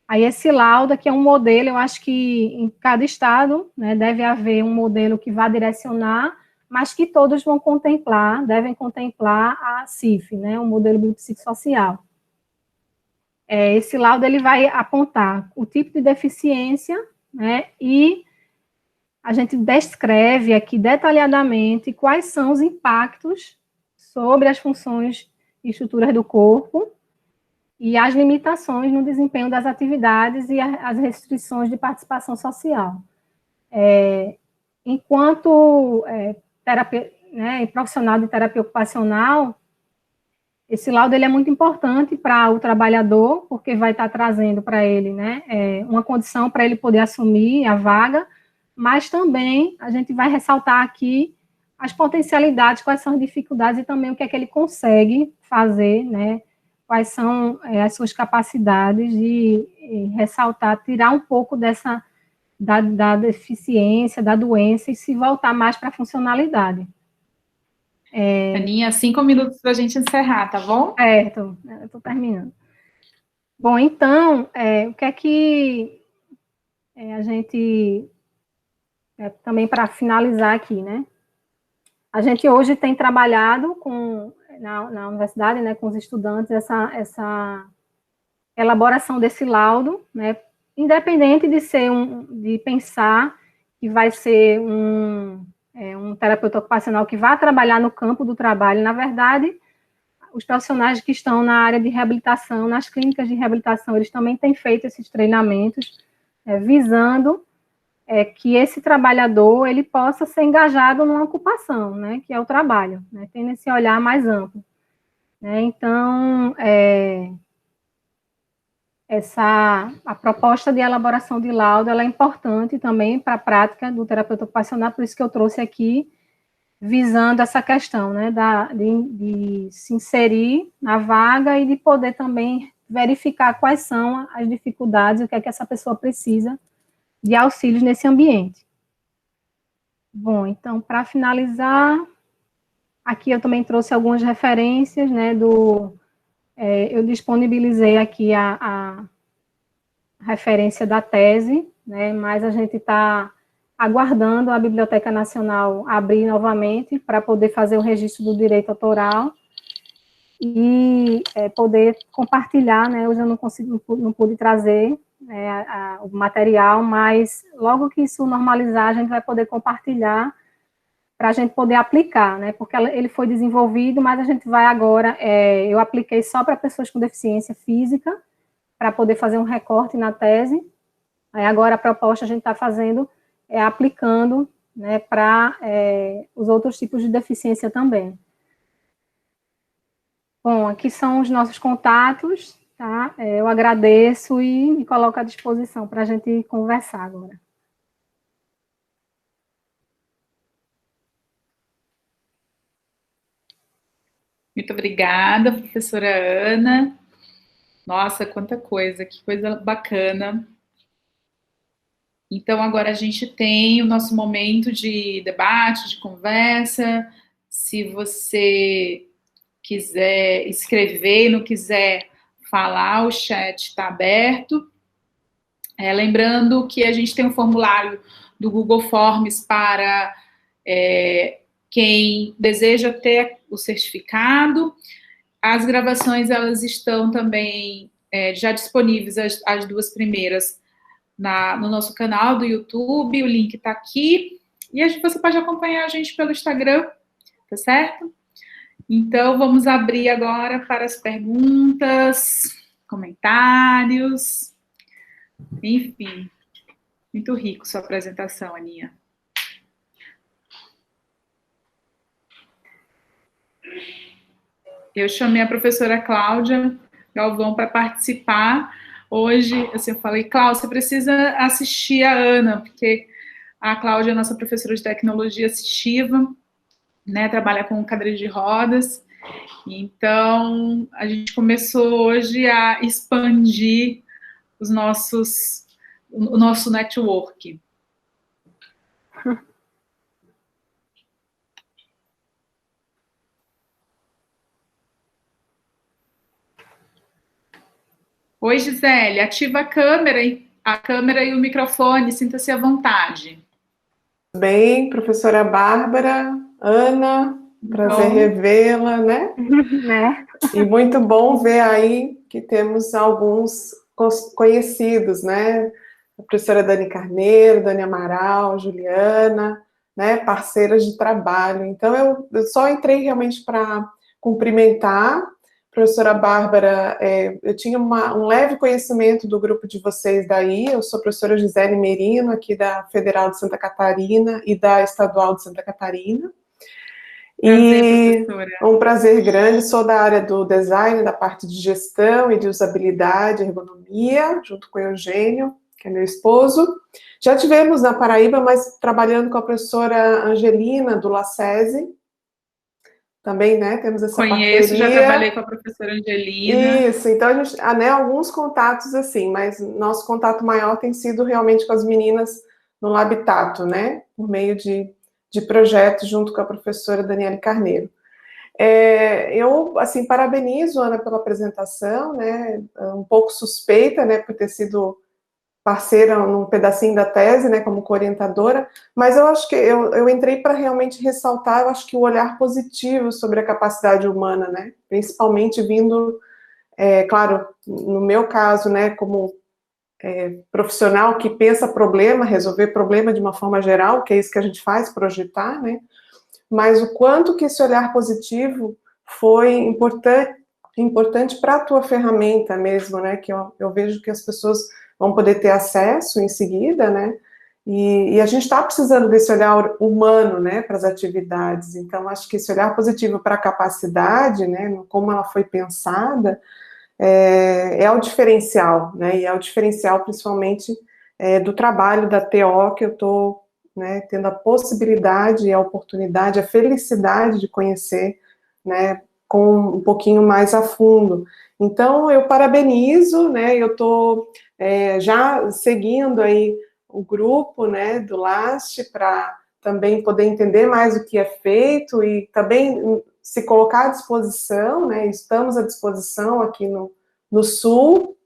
Aí esse laudo aqui é um modelo, eu acho que em cada estado, né, deve haver um modelo que vá direcionar, mas que todos vão contemplar, devem contemplar a CIF, né, o modelo biopsicossocial. Esse laudo, ele vai apontar o tipo de deficiência, né, e a gente descreve aqui detalhadamente quais são os impactos sobre as funções e estruturas do corpo e as limitações no desempenho das atividades e as restrições de participação social. Enquanto profissional de terapia ocupacional, Esse laudo ele é muito importante para o trabalhador, porque vai estar trazendo para ele, né, uma condição para ele poder assumir a vaga, mas também a gente vai ressaltar aqui as potencialidades, quais são as dificuldades e também o que é que ele consegue fazer, né, quais são as suas capacidades de ressaltar, tirar um pouco dessa, da deficiência, da doença e se voltar mais para a funcionalidade. Aninha, 5 minutos para a gente encerrar, tá bom? Certo, eu estou terminando. Bom, então, o que é que a gente, também para finalizar aqui, né? A gente hoje tem trabalhado na universidade, né, com os estudantes, essa elaboração desse laudo, né, independente de ser de pensar que vai ser um terapeuta ocupacional que vai trabalhar no campo do trabalho. Na verdade, os profissionais que estão na área de reabilitação, nas clínicas de reabilitação, eles também têm feito esses treinamentos, visando que esse trabalhador ele possa ser engajado numa ocupação, né, que é o trabalho, né, tendo esse olhar mais amplo. Né, então, a proposta de elaboração de laudo ela é importante também para a prática do terapeuta ocupacional, por isso que eu trouxe aqui, visando essa questão, né, de se inserir na vaga e de poder também verificar quais são as dificuldades, o que é que essa pessoa precisa de auxílios nesse ambiente. Bom, então, para finalizar, aqui eu também trouxe algumas referências, né, eu disponibilizei aqui a referência da tese, né, mas a gente está aguardando a Biblioteca Nacional abrir novamente para poder fazer o registro do direito autoral e poder compartilhar, né, hoje eu não pude trazer o material, mas logo que isso normalizar, a gente vai poder compartilhar para a gente poder aplicar, né, porque ele foi desenvolvido, mas a gente vai agora, eu apliquei só para pessoas com deficiência física, para poder fazer um recorte na tese, aí agora a proposta a gente está fazendo, aplicando, né, para os outros tipos de deficiência também. Bom, aqui são os nossos contatos, tá? Eu agradeço e me coloco à disposição para a gente conversar agora. Muito obrigada, professora Ana. Nossa, quanta coisa, que coisa bacana. Então, agora a gente tem o nosso momento de debate, de conversa. Se você quiser escrever, não quiser falar, o chat está aberto. Lembrando que a gente tem um formulário do Google Forms para quem deseja ter o certificado. As gravações, elas estão também já disponíveis, as duas primeiras, no nosso canal do YouTube, o link está aqui. E você pode acompanhar a gente pelo Instagram, tá certo? Então, vamos abrir agora para as perguntas, comentários, enfim. Muito rico sua apresentação, Aninha. Eu chamei a professora Cláudia Galvão para participar. Hoje, assim, eu falei, Cláudia, você precisa assistir a Ana, porque a Cláudia é nossa professora de tecnologia assistiva, né, trabalha com cadeira de rodas. Então, a gente começou hoje a expandir o nosso network. Oi, Gisele, ativa a câmera e o microfone, sinta-se à vontade. Bem, professora Bárbara, Ana, prazer revê-la, né? E muito bom ver aí que temos alguns conhecidos, né? A professora Dani Carneiro, Dani Amaral, Juliana, né? Parceiras de trabalho. Então, eu só entrei realmente para cumprimentar. Professora Bárbara, eu tinha um leve conhecimento do grupo de vocês daí, eu sou a professora Gisele Merino, aqui da Federal de Santa Catarina e da Estadual de Santa Catarina, E um prazer grande, sou da área do design, da parte de gestão e de usabilidade, ergonomia, junto com o Eugênio, que é meu esposo. Já tivemos na Paraíba, mas trabalhando com a professora Angelina, do LACESE. Também, né, temos essa parceria. Já trabalhei com a professora Angelina. Isso, então a gente, né, alguns contatos assim, mas nosso contato maior tem sido realmente com as meninas no Labitato, né, por meio de projetos junto com a professora Daniele Carneiro. Eu, assim, parabenizo a Ana pela apresentação, né, um pouco suspeita, né, por ter sido parceira num pedacinho da tese, né, como co-orientadora, mas eu acho que eu entrei para realmente ressaltar, eu acho que o olhar positivo sobre a capacidade humana, né, principalmente vindo, claro, no meu caso, né, como profissional que pensa problema, resolver problema de uma forma geral, que é isso que a gente faz, projetar, né, mas o quanto que esse olhar positivo foi importante para a tua ferramenta mesmo, né, que eu vejo que as pessoas vão poder ter acesso em seguida, né, e a gente está precisando desse olhar humano, né, para as atividades, então acho que esse olhar positivo para a capacidade, né, como ela foi pensada, é o diferencial, né, e é o diferencial principalmente do trabalho da TO, que eu estou, né, tendo a possibilidade, a oportunidade, a felicidade de conhecer, né, com um pouquinho mais a fundo. Então, eu parabenizo, né, eu estou já seguindo aí o grupo, né, do LAST, para também poder entender mais o que é feito e também se colocar à disposição, né, estamos à disposição aqui no Sul,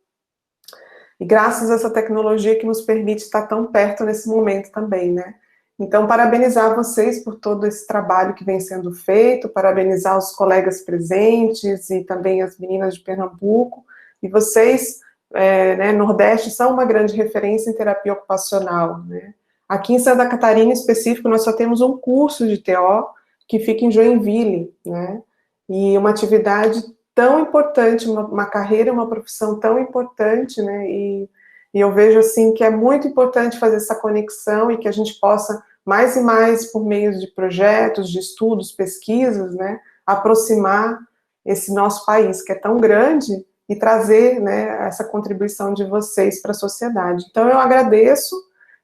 e graças a essa tecnologia que nos permite estar tão perto nesse momento também, né. Então, parabenizar vocês por todo esse trabalho que vem sendo feito, parabenizar os colegas presentes e também as meninas de Pernambuco, e vocês, né, Nordeste, são uma grande referência em terapia ocupacional, né. Aqui em Santa Catarina, em específico, nós só temos um curso de TO que fica em Joinville, né, e uma atividade tão importante, uma carreira, uma profissão tão importante, né, e eu vejo, assim, que é muito importante fazer essa conexão e que a gente possa, mais e mais, por meio de projetos, de estudos, pesquisas, né, aproximar esse nosso país, que é tão grande, e trazer, né, essa contribuição de vocês para a sociedade. Então, eu agradeço,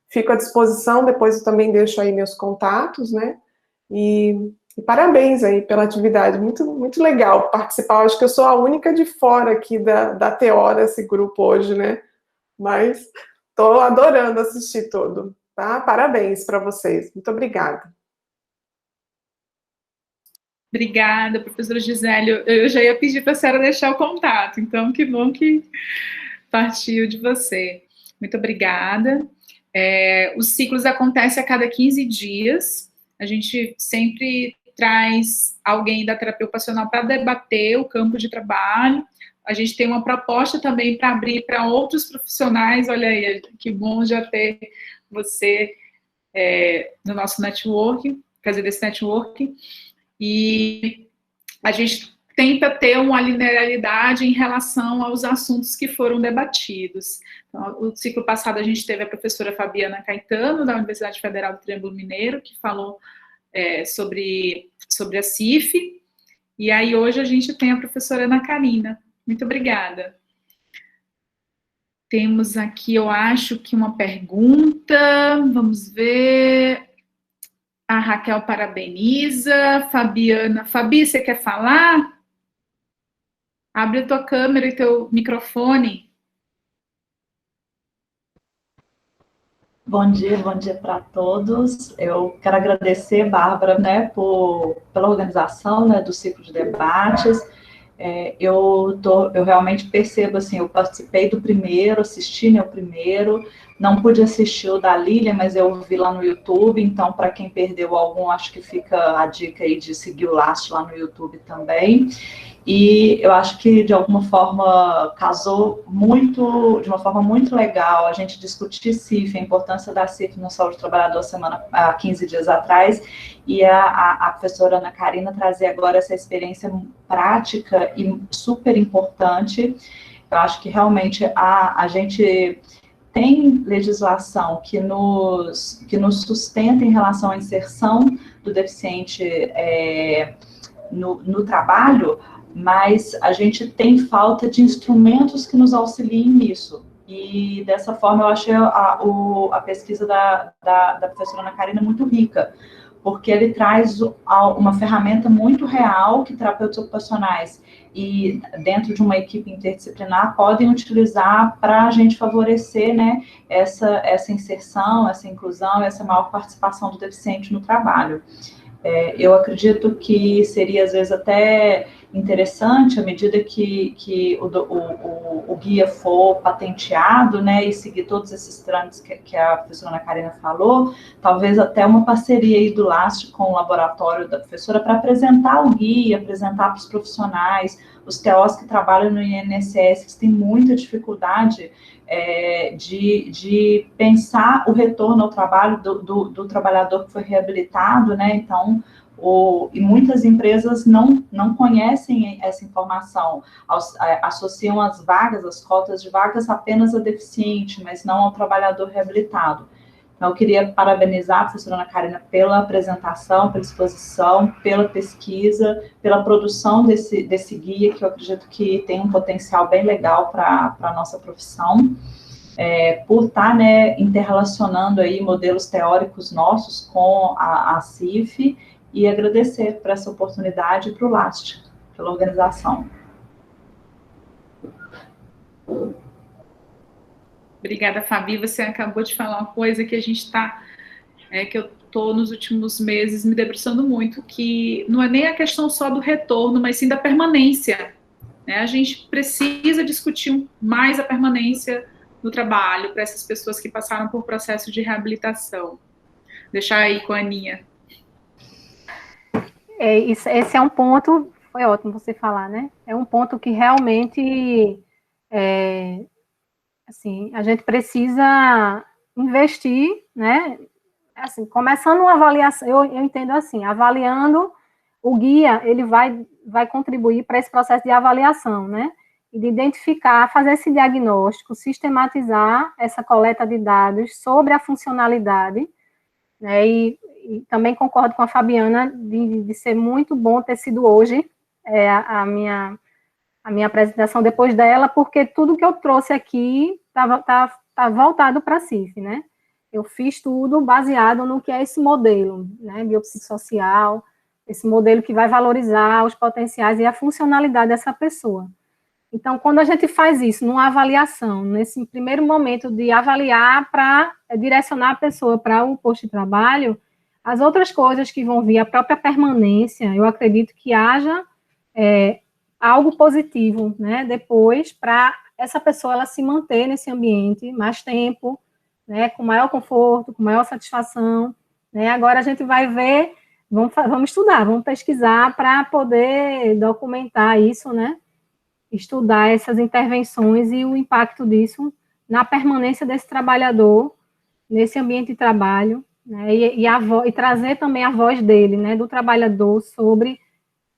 fico à disposição, depois eu também deixo aí meus contatos, né, e parabéns aí pela atividade, muito, muito legal participar. Eu acho que eu sou a única de fora aqui da TO desse grupo hoje, né, mas estou adorando assistir tudo, tá? Parabéns para vocês, muito obrigada. Obrigada, professora Gisele. Eu já ia pedir para a senhora deixar o contato, então que bom que partiu de você. Muito obrigada. Os ciclos acontecem a cada 15 dias, a gente sempre traz alguém da terapia ocupacional para debater o campo de trabalho. A gente tem uma proposta também para abrir para outros profissionais. Olha aí, que bom já ter você no nosso network, fazer desse network. E a gente tenta ter uma linearidade em relação aos assuntos que foram debatidos. Então, o ciclo passado a gente teve a professora Fabiana Caetano, da Universidade Federal do Triângulo Mineiro, que falou sobre a CIF, e aí hoje a gente tem a professora Ana Karina. Muito obrigada. Temos aqui, eu acho que uma pergunta, vamos ver. A Raquel parabeniza, Fabiana. Fabi, você quer falar? Abre a tua câmera e teu microfone. Bom dia para todos. Eu quero agradecer, Bárbara, né, pela organização, né, do ciclo de debates. Eu realmente percebo, assim, eu participei do primeiro, assisti, né, o primeiro, não pude assistir o da Lília, mas eu vi lá no YouTube, então, para quem perdeu algum, acho que fica a dica aí de seguir o LAST lá no YouTube também. E eu acho que, de alguma forma, casou muito, de uma forma muito legal, a gente discutir CIF, a importância da CIF no Saúde do Trabalhador há 15 dias atrás, e a professora Ana Karina trazer agora essa experiência prática e super importante. Eu acho que, realmente, a gente tem legislação que nos sustenta em relação à inserção do deficiente no trabalho, mas a gente tem falta de instrumentos que nos auxiliem nisso. E, dessa forma, eu achei a pesquisa da professora Ana Karina muito rica, porque ele traz uma ferramenta muito real que terapeutas ocupacionais e dentro de uma equipe interdisciplinar podem utilizar para a gente favorecer, né, essa inserção, essa inclusão, essa maior participação do deficiente no trabalho. Eu acredito que seria, às vezes, até interessante, à medida que o guia for patenteado, né, e seguir todos esses trâmites que a professora Ana Karina falou, talvez até uma parceria aí do LAST com o laboratório da professora para apresentar o guia, apresentar para os profissionais, os TOs que trabalham no INSS, que têm muita dificuldade de pensar o retorno ao trabalho do trabalhador que foi reabilitado, né? Então, e muitas empresas não conhecem essa informação, associam as vagas, as cotas de vagas apenas a deficiente, mas não ao trabalhador reabilitado. Então, eu queria parabenizar a professora Ana Karina pela apresentação, pela exposição, pela pesquisa, pela produção desse guia, que eu acredito que tem um potencial bem legal para a nossa profissão, por estar, né, interrelacionando aí modelos teóricos nossos com a CIF, e agradecer por essa oportunidade e para o LAST, pela organização. Obrigada, Fabi. Você acabou de falar uma coisa que a gente que eu estou nos últimos meses me debruçando muito, que não é nem a questão só do retorno, mas sim da permanência, né? A gente precisa discutir mais a permanência no trabalho para essas pessoas que passaram por processo de reabilitação. Deixar aí com a Aninha. Esse é um ponto, foi ótimo você falar, né? É um ponto que realmente, assim, a gente precisa investir, né? Assim, começando uma avaliação, eu entendo assim, avaliando o guia, ele vai contribuir para esse processo de avaliação, né? E de identificar, fazer esse diagnóstico, sistematizar essa coleta de dados sobre a funcionalidade, né? E também concordo com a Fabiana de ser muito bom ter sido hoje a minha apresentação depois dela, porque tudo que eu trouxe aqui tá voltado para a CIF, né? Eu fiz tudo baseado no que é esse modelo, né, biopsicossocial, esse modelo que vai valorizar os potenciais e a funcionalidade dessa pessoa. Então, quando a gente faz isso numa avaliação, nesse primeiro momento de avaliar para direcionar a pessoa para o posto de trabalho, as outras coisas que vão vir, a própria permanência, eu acredito que haja algo positivo, né, depois, para essa pessoa ela se manter nesse ambiente mais tempo, né, com maior conforto, com maior satisfação, né. Agora a gente vai ver, vamos estudar, vamos pesquisar para poder documentar isso, né, estudar essas intervenções e o impacto disso na permanência desse trabalhador nesse ambiente de trabalho, né, e trazer também a voz dele, né, do trabalhador sobre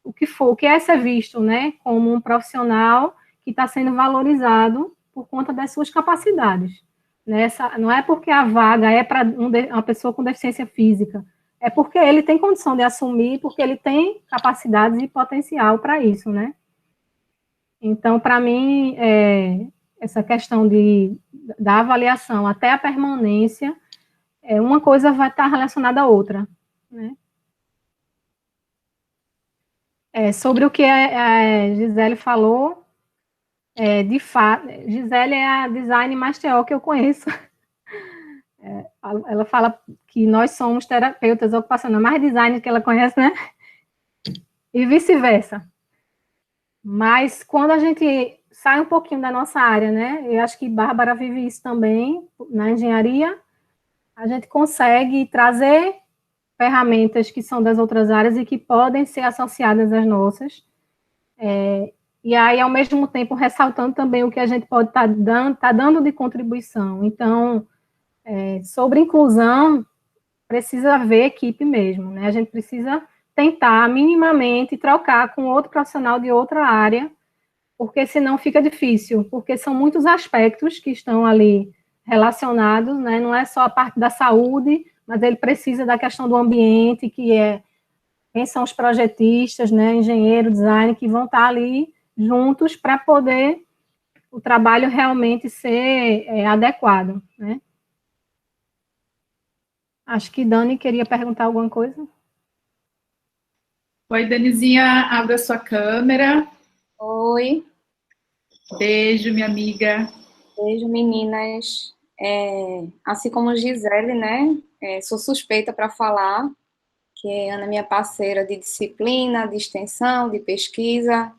o que é ser visto, né, como um profissional que está sendo valorizado por conta das suas capacidades. Né, não é porque a vaga é para uma pessoa com deficiência física, é porque ele tem condição de assumir, porque ele tem capacidades e potencial para isso, né. Então, para mim, essa questão da avaliação até a permanência, uma coisa vai estar relacionada à outra, né. Sobre o que a Gisele falou, de fato, Gisele é a design mais TO que eu conheço. Ela fala que nós somos terapeutas ocupacionais, mais design que ela conhece, né? E vice-versa. Mas quando a gente sai um pouquinho da nossa área, né? Eu acho que Bárbara vive isso também na engenharia. A gente consegue trazer ferramentas que são das outras áreas e que podem ser associadas às nossas. E aí, ao mesmo tempo, ressaltando também o que a gente pode estar dando de contribuição. Então, sobre inclusão, precisa haver equipe mesmo, né? A gente precisa tentar minimamente trocar com outro profissional de outra área, porque senão fica difícil, porque são muitos aspectos que estão ali relacionados, né? Não é só a parte da saúde, mas ele precisa da questão do ambiente, que é quem são os projetistas, né? Engenheiro, design, que vão estar ali juntos para poder o trabalho realmente ser adequado, né? Acho que Dani queria perguntar alguma coisa. Oi, Danizinha, abra sua câmera. Oi. Beijo, minha amiga. Beijo, meninas. Assim como Gisele, né? Sou suspeita para falar, que a Ana é minha parceira de disciplina, de extensão, de pesquisa,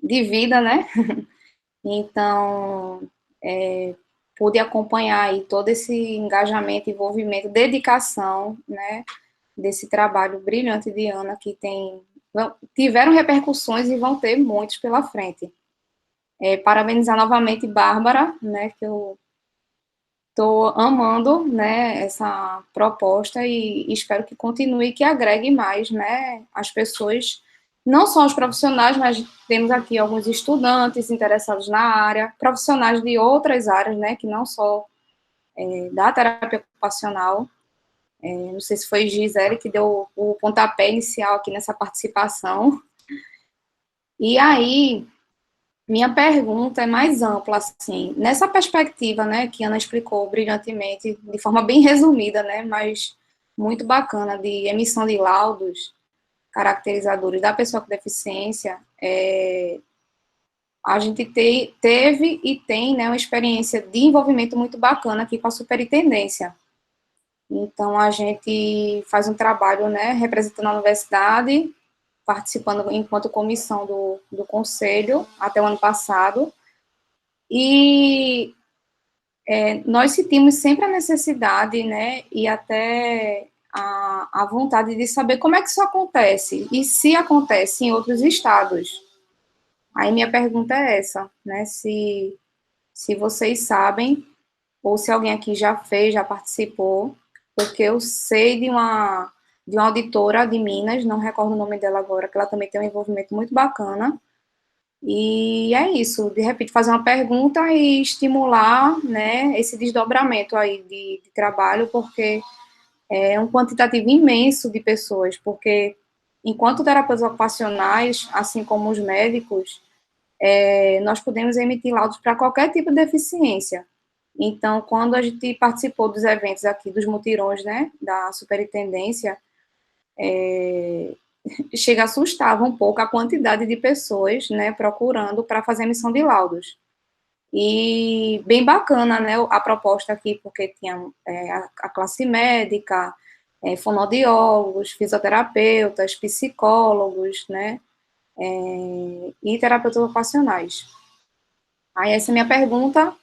de vida, né? Então, pude acompanhar aí todo esse engajamento, envolvimento, dedicação, né? Desse trabalho brilhante de Ana, que tiveram repercussões e vão ter muitos pela frente. Parabenizar novamente Bárbara, né, que eu estou amando, né, essa proposta e espero que continue, que agregue mais, né, as pessoas, não só os profissionais, mas temos aqui alguns estudantes interessados na área, profissionais de outras áreas, né, que não só da terapia ocupacional. Não sei se foi Gisele que deu o pontapé inicial aqui nessa participação. E aí, minha pergunta é mais ampla, assim, nessa perspectiva, né, que a Ana explicou brilhantemente, de forma bem resumida, né, mas muito bacana, de emissão de laudos caracterizadores da pessoa com deficiência, a gente teve e tem, né, uma experiência de envolvimento muito bacana aqui com a superintendência. Então, a gente faz um trabalho, né, representando a universidade, participando enquanto comissão do conselho até o ano passado, e nós sentimos sempre a necessidade, né, e até a vontade de saber como é que isso acontece, e se acontece em outros estados. Aí minha pergunta é essa, né, se vocês sabem, ou se alguém aqui já fez, já participou, porque eu sei de uma auditora de Minas, não recordo o nome dela agora, que ela também tem um envolvimento muito bacana, e é isso, de repente fazer uma pergunta e estimular, né, esse desdobramento aí de trabalho, porque é um quantitativo imenso de pessoas, porque enquanto terapeutas ocupacionais, assim como os médicos, nós podemos emitir laudos para qualquer tipo de deficiência. Então, quando a gente participou dos eventos aqui, dos mutirões, né, da superintendência, chega assustava um pouco a quantidade de pessoas, né, procurando para fazer emissão de laudos. E bem bacana, né, a proposta aqui, porque tinha a classe médica, fonoaudiólogos, fisioterapeutas, psicólogos, né, e terapeutas ocupacionais. Aí essa é a minha pergunta,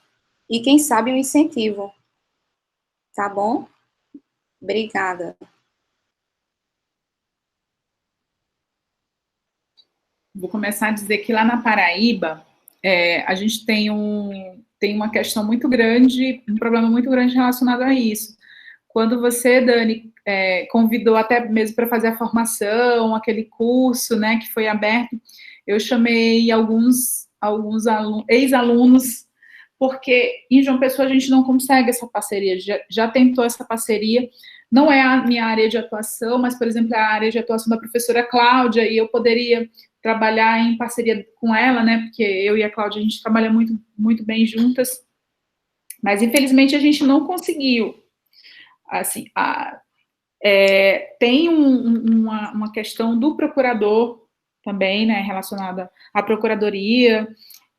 e quem sabe um incentivo, tá bom? Obrigada. Vou começar a dizer que lá na Paraíba, a gente tem uma questão muito grande, um problema muito grande relacionado a isso. Quando você, Dani, convidou até mesmo para fazer a formação, aquele curso, né, que foi aberto, eu chamei alguns ex-alunos, porque em João Pessoa a gente não consegue essa parceria, já tentou essa parceria, não é a minha área de atuação, mas, por exemplo, é a área de atuação da professora Cláudia, e eu poderia trabalhar em parceria com ela, né, porque eu e a Cláudia, a gente trabalha muito, muito bem juntas, mas, infelizmente, a gente não conseguiu. Assim, tem uma questão do procurador também, né, relacionada à Procuradoria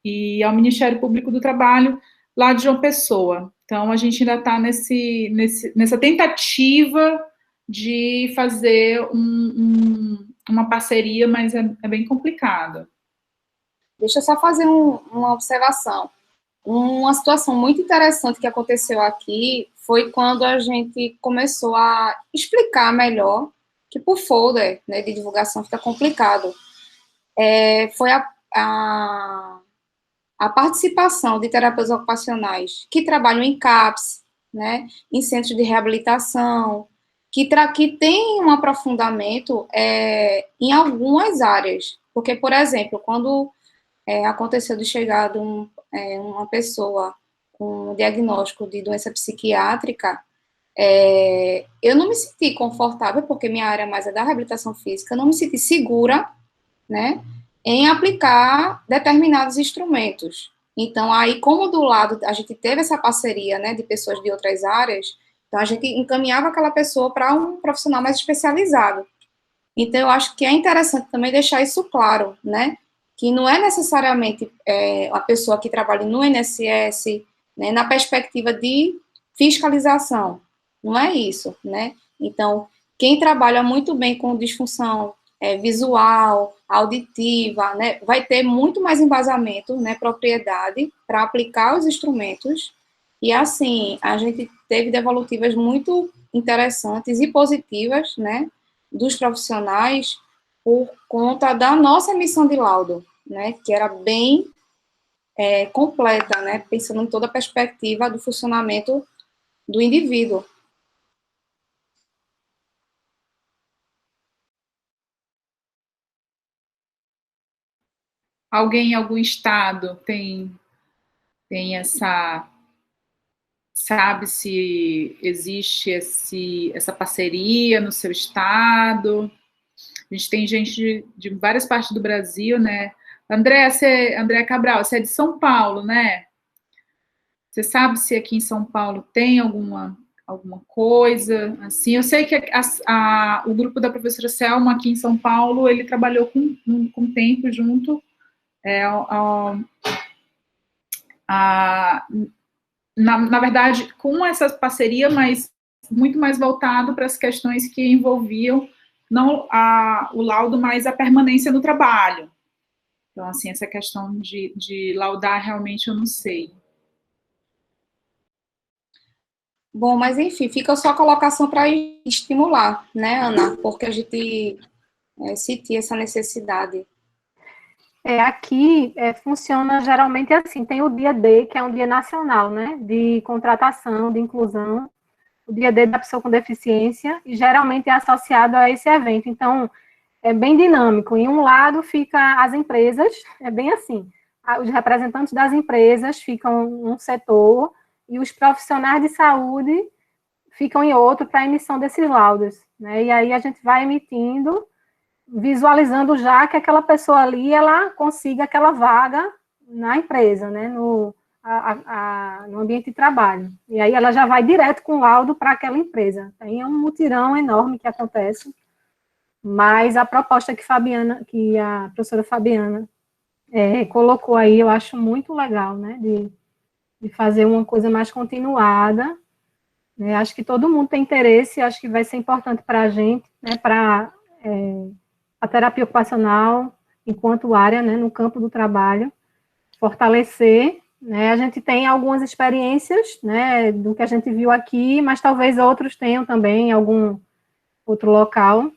e ao Ministério Público do Trabalho, lá de João Pessoa. Então, a gente ainda está nessa tentativa de fazer uma parceria, mas é bem complicado. Deixa eu só fazer uma observação. Uma situação muito interessante que aconteceu aqui foi quando a gente começou a explicar melhor, que por folder, né, de divulgação fica complicado. Foi a participação de terapeutas ocupacionais que trabalham em CAPS, né, em centros de reabilitação, que tem um aprofundamento em algumas áreas. Porque, por exemplo, quando aconteceu de chegar uma pessoa com diagnóstico de doença psiquiátrica, eu não me senti confortável, porque minha área mais é da reabilitação física, eu não me senti segura, né, em aplicar determinados instrumentos. Então, aí, como do lado, a gente teve essa parceria, né, de pessoas de outras áreas, então a gente encaminhava aquela pessoa para um profissional mais especializado. Então, eu acho que é interessante também deixar isso claro, né, que não é necessariamente a pessoa que trabalha no INSS, né, na perspectiva de fiscalização, não é isso, né? Então, quem trabalha muito bem com disfunção visual, auditiva, né, vai ter muito mais embasamento, né, propriedade para aplicar os instrumentos, e assim, a gente teve devolutivas muito interessantes e positivas, né, dos profissionais por conta da nossa emissão de laudo, né, que era bem completa, né, pensando em toda a perspectiva do funcionamento do indivíduo. Alguém em algum estado tem essa... Sabe se existe essa parceria no seu estado? A gente tem gente de várias partes do Brasil, né? André Cabral, você é de São Paulo, né? Você sabe se aqui em São Paulo tem alguma coisa assim? Eu sei que o grupo da professora Selma aqui em São Paulo, ele trabalhou com tempo junto na verdade, com essa parceria, mas muito mais voltado para as questões que envolviam não o laudo, mas a permanência no trabalho. Então, assim, essa questão de laudar, realmente, eu não sei. Bom, mas enfim, fica só a colocação para estimular, né, Ana? Porque a gente sentia essa necessidade. Aqui funciona geralmente assim, tem o dia D, que é um dia nacional, né, de contratação, de inclusão, o dia D da pessoa com deficiência, e geralmente é associado a esse evento. Então, é bem dinâmico. Em um lado fica as empresas, é bem assim, os representantes das empresas ficam num setor e os profissionais de saúde ficam em outro para a emissão desses laudos, né? E aí a gente vai emitindo, visualizando já que aquela pessoa ali, ela consiga aquela vaga na empresa, né? No ambiente de trabalho. E aí ela já vai direto com o laudo para aquela empresa. Tem um mutirão enorme que acontece. Mas a proposta que a professora Fabiana colocou aí, eu acho muito legal, né, de fazer uma coisa mais continuada, né, acho que todo mundo tem interesse, acho que vai ser importante para a gente, né, para a terapia ocupacional, enquanto área, né, no campo do trabalho, fortalecer, né, a gente tem algumas experiências, né, do que a gente viu aqui, mas talvez outros tenham também em algum outro local,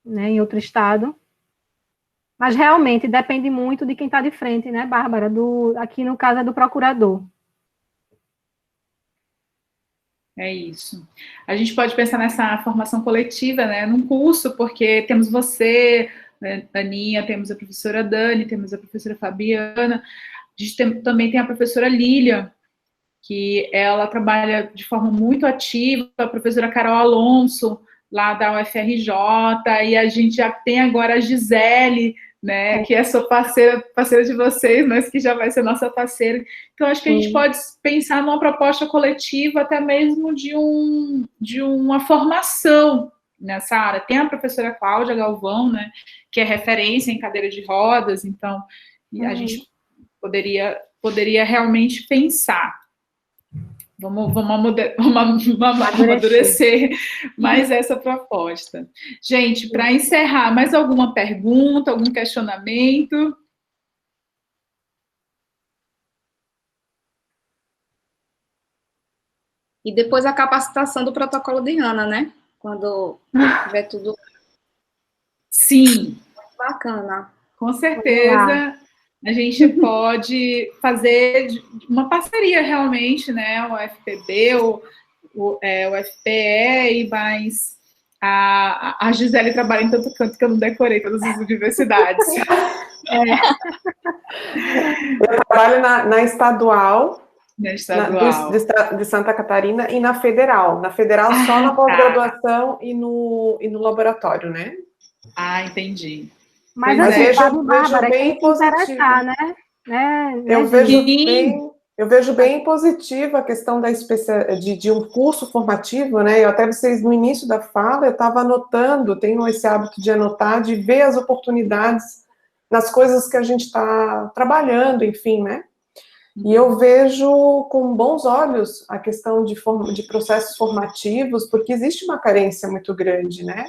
né, em outro estado, mas realmente depende muito de quem está de frente, né, Bárbara, aqui no caso é do procurador. É isso. A gente pode pensar nessa formação coletiva, né, num curso, porque temos você, né, Aninha, temos a professora Dani, temos a professora Fabiana, a gente também tem a professora Lília, que ela trabalha de forma muito ativa, a professora Carol Alonso, lá da UFRJ, e a gente já tem agora a Gisele, né, que é sua parceira de vocês, mas que já vai ser nossa parceira. Então, acho que a gente pode pensar numa proposta coletiva, até mesmo de uma formação nessa área. Tem a professora Cláudia Galvão, né, que é referência em cadeira de rodas, então a gente poderia realmente pensar. Vamos amadurecer mais essa proposta. Gente, para encerrar, mais alguma pergunta, algum questionamento? E depois a capacitação do protocolo de Ana, né? Quando tiver tudo... Sim. Bacana. Com certeza. A gente pode fazer uma parceria realmente, né? O FPB, o FPE, e mais a Gisele trabalha em tanto canto que eu não decorei todas as universidades. Eu trabalho na estadual, Na estadual. De Santa Catarina e na federal. Na federal só na pós-graduação e no laboratório, né? Ah, entendi. Mas assim, Bárbara, bem positivo, né? Eu vejo bem positiva a questão de um curso formativo, né? Eu até vocês, no início da fala, eu estava anotando, tenho esse hábito de anotar, de ver as oportunidades nas coisas que a gente está trabalhando, enfim, né? E eu vejo com bons olhos a questão de processos formativos, porque existe uma carência muito grande, né?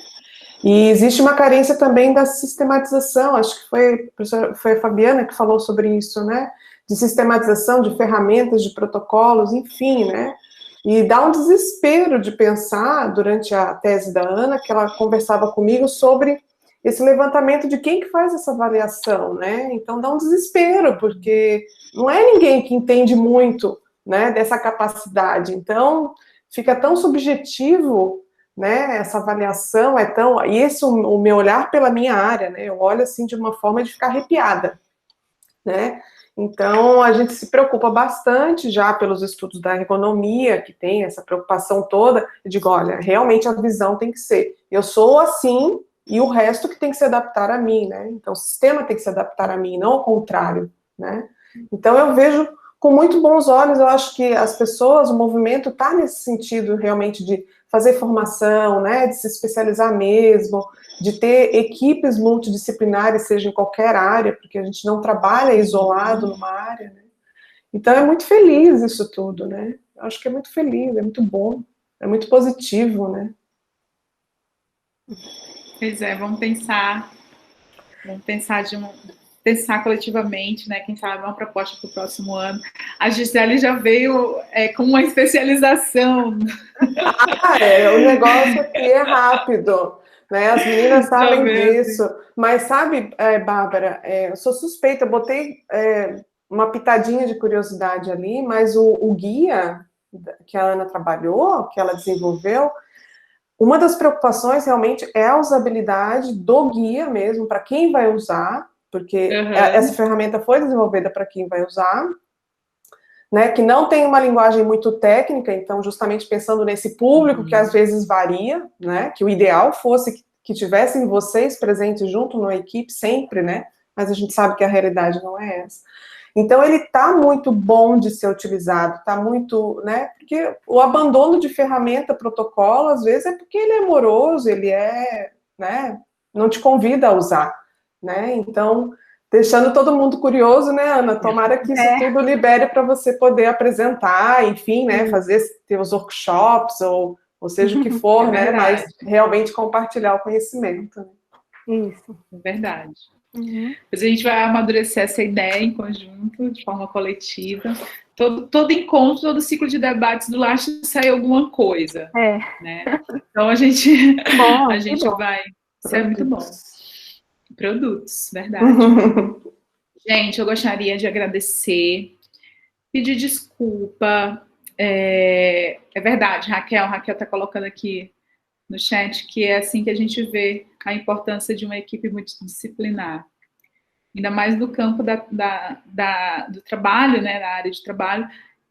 E existe uma carência também da sistematização, acho que foi a Fabiana que falou sobre isso, né? De sistematização, de ferramentas, de protocolos, enfim, né? E dá um desespero de pensar, durante a tese da Ana, que ela conversava comigo sobre esse levantamento de quem que faz essa avaliação, né? Então dá um desespero, porque não é ninguém que entende muito, né, dessa capacidade. Então fica tão subjetivo, né, essa avaliação é tão... E esse o meu olhar pela minha área, né? Eu olho assim de uma forma de ficar arrepiada, né? Então, a gente se preocupa bastante já pelos estudos da ergonomia, que tem essa preocupação toda. Eu digo, olha, realmente a visão tem que ser, eu sou assim, e o resto que tem que se adaptar a mim, né? Então, o sistema tem que se adaptar a mim, não ao contrário, né? Então, eu vejo com muito bons olhos, eu acho que as pessoas, o movimento está nesse sentido, realmente, de fazer formação, né? De se especializar mesmo, de ter equipes multidisciplinares, seja em qualquer área, porque a gente não trabalha isolado numa área, né? Então, é muito feliz isso tudo, né? Eu acho que é muito feliz, é muito bom, é muito positivo, né? Pois é, vamos pensar coletivamente, né? Quem sabe uma proposta para o próximo ano. A Gisele já veio com uma especialização. O negócio aqui é rápido, né? As meninas sabem disso. Mas sabe, Bárbara, eu sou suspeita, eu botei uma pitadinha de curiosidade ali, mas o guia que a Ana trabalhou, que ela desenvolveu, uma das preocupações realmente é a usabilidade do guia mesmo, para quem vai usar, porque essa ferramenta foi desenvolvida para quem vai usar, né, que não tem uma linguagem muito técnica, então justamente pensando nesse público que às vezes varia, né, que o ideal fosse que tivessem vocês presentes junto na equipe sempre, né, mas a gente sabe que a realidade não é essa. Então, ele está muito bom de ser utilizado, está muito, né, porque o abandono de ferramenta, protocolo, às vezes é porque ele é moroso, ele né, não te convida a usar, né, então, deixando todo mundo curioso, né, Ana, tomara que isso tudo libere para você poder apresentar, enfim, né, fazer teus workshops, ou seja o que for, né, mas realmente compartilhar o conhecimento. Né? Isso. É verdade. Depois a gente vai amadurecer essa ideia em conjunto, de forma coletiva. Todo encontro, todo ciclo de debates do LASH sai alguma coisa. Né? Então a gente vai... Isso é muito bom. Produtos, verdade. Gente, eu gostaria de agradecer, pedir desculpa. É verdade, Raquel está colocando aqui no chat que é assim que a gente vê a importância de uma equipe multidisciplinar. Ainda mais no campo do trabalho, né, na área de trabalho,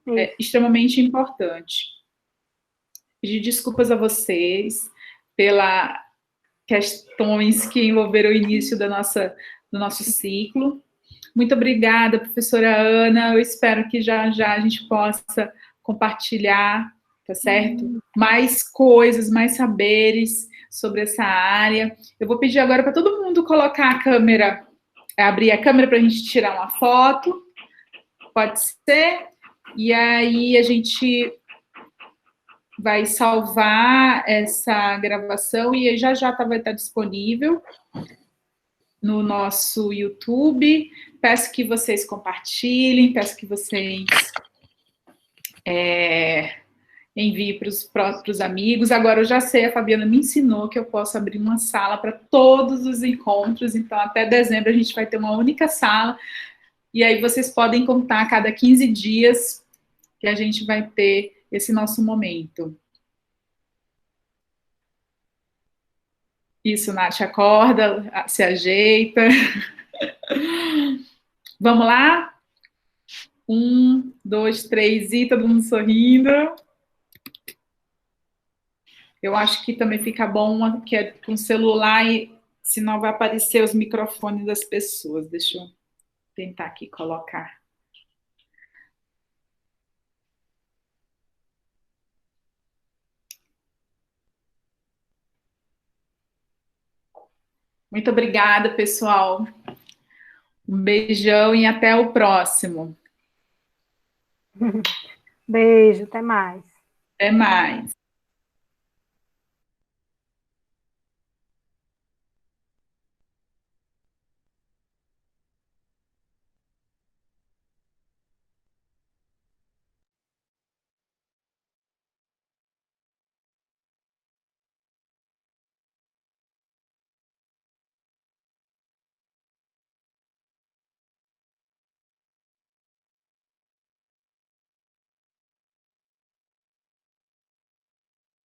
é extremamente importante. Pedir desculpas a vocês pelas questões que envolveram o início do nosso ciclo. Muito obrigada, professora Ana. Eu espero que já a gente possa compartilhar, tá certo? Mais coisas, mais saberes sobre essa área. Eu vou pedir agora para todo mundo colocar a câmera, abrir a câmera para a gente tirar uma foto. Pode ser? E aí a gente vai salvar essa gravação e já vai estar disponível no nosso YouTube. Peço que vocês compartilhem, peço que vocês enviem para os amigos. Agora, eu já sei, a Fabiana me ensinou que eu posso abrir uma sala para todos os encontros, então até dezembro a gente vai ter uma única sala, e aí vocês podem contar a cada 15 dias que a gente vai ter esse nosso momento. Isso, Nath, acorda, se ajeita. Vamos lá? 1, 2, 3, e todo mundo sorrindo. Eu acho que também fica bom que é com o celular, e senão vai aparecer os microfones das pessoas. Deixa eu tentar aqui colocar. Muito obrigada, pessoal. Um beijão e até o próximo. Beijo, até mais. Até mais.